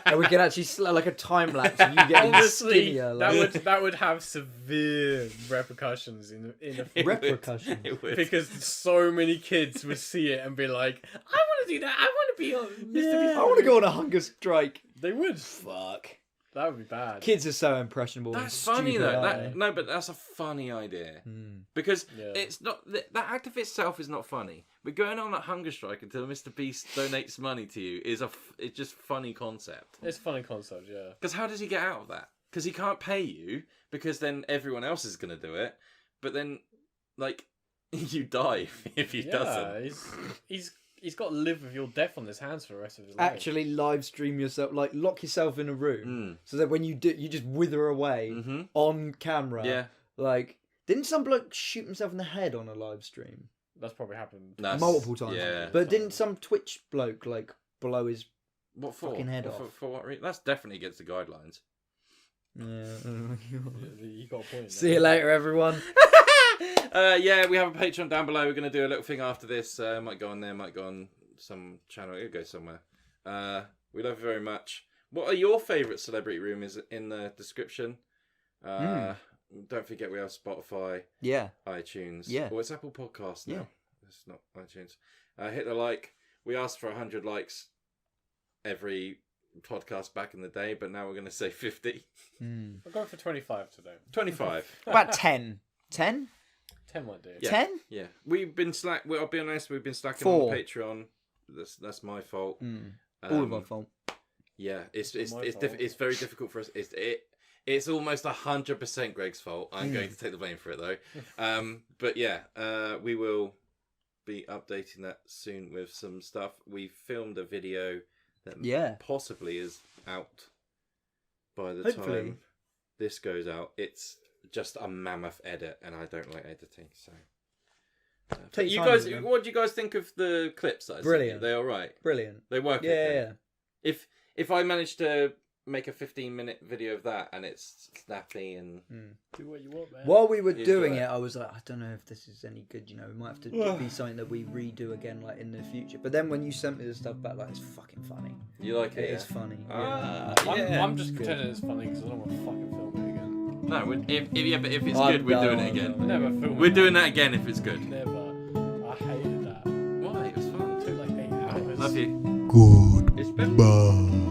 and we can actually like a time lapse, and you get Honestly, skinnier, like that would have severe repercussions in the repercussions. It would. because so many kids would see it and be like, "I want to do that. I want to be on Mr. Beast." I want to go on a hunger strike. They would. Fuck. That would be bad. Kids are so impressionable. and That's funny stupid, though. aren't they? No, but that's a funny idea Hmm. because Yeah. it's not that act of itself is not funny. But going on that hunger strike until Mr. Beast donates money to you is it's just funny concept. It's a funny concept, yeah. Because how does he get out of that? Because he can't pay you because then everyone else is going to do it. But then, like, you die if he doesn't. He's he's got to live with your death on his hands for the rest of his life. Actually, live stream yourself, like lock yourself in a room, so that when you do, you just wither away on camera. Yeah. Like, didn't some bloke shoot himself in the head on a live stream? That's probably happened Multiple times. Yeah. But didn't some Twitch bloke like blow his What for? fucking head What off? For what reason? That's definitely against the guidelines. Yeah. You got a point. See you later, everyone. Yeah, we have a Patreon down below. We're going to do a little thing after this. Might go on there, might go on some channel. It'll go somewhere. We love you very much. What are your favourite celebrity rumours in the description? Don't forget we have Spotify, iTunes. Yeah. Oh, it's Apple Podcasts now. Yeah. It's not iTunes. Hit the like. We asked for 100 likes every podcast back in the day, but now we're going to say 50. I'm going for 25 today. 25. About 10. 10? 10 might do. Yeah. 10? Yeah, we've been I'll be honest, we've been slacking 4. on Patreon. That's my fault. All of our fault. Yeah, it's fault. very difficult for us. It's almost 100% Greg's fault. I'm going to take the blame for it though. But yeah, we will be updating that soon with some stuff. We filmed a video that possibly is out by the time this goes out. It's just a mammoth edit, and I don't like editing. So, you guys, what do you guys think of the clips? That I Brilliant. Sent you? They all right? Brilliant. They work. Yeah. If I manage to make a 15-minute video of that and it's snappy and Do what you want, man. While we were doing it, I was like, I don't know if this is any good. You know, it might have to be something that we redo again, like in the future. But then when you sent me the stuff back, like, it's fucking funny. You like it? It is funny. I'm just pretending it's funny because I don't want to fucking film it again. No, but if it's good, we're doing it again. I never film We're doing that again if it's good. Never. I hated that. Why? It was fun. It took like 8 hours. Love you. Good. It's been. Bye.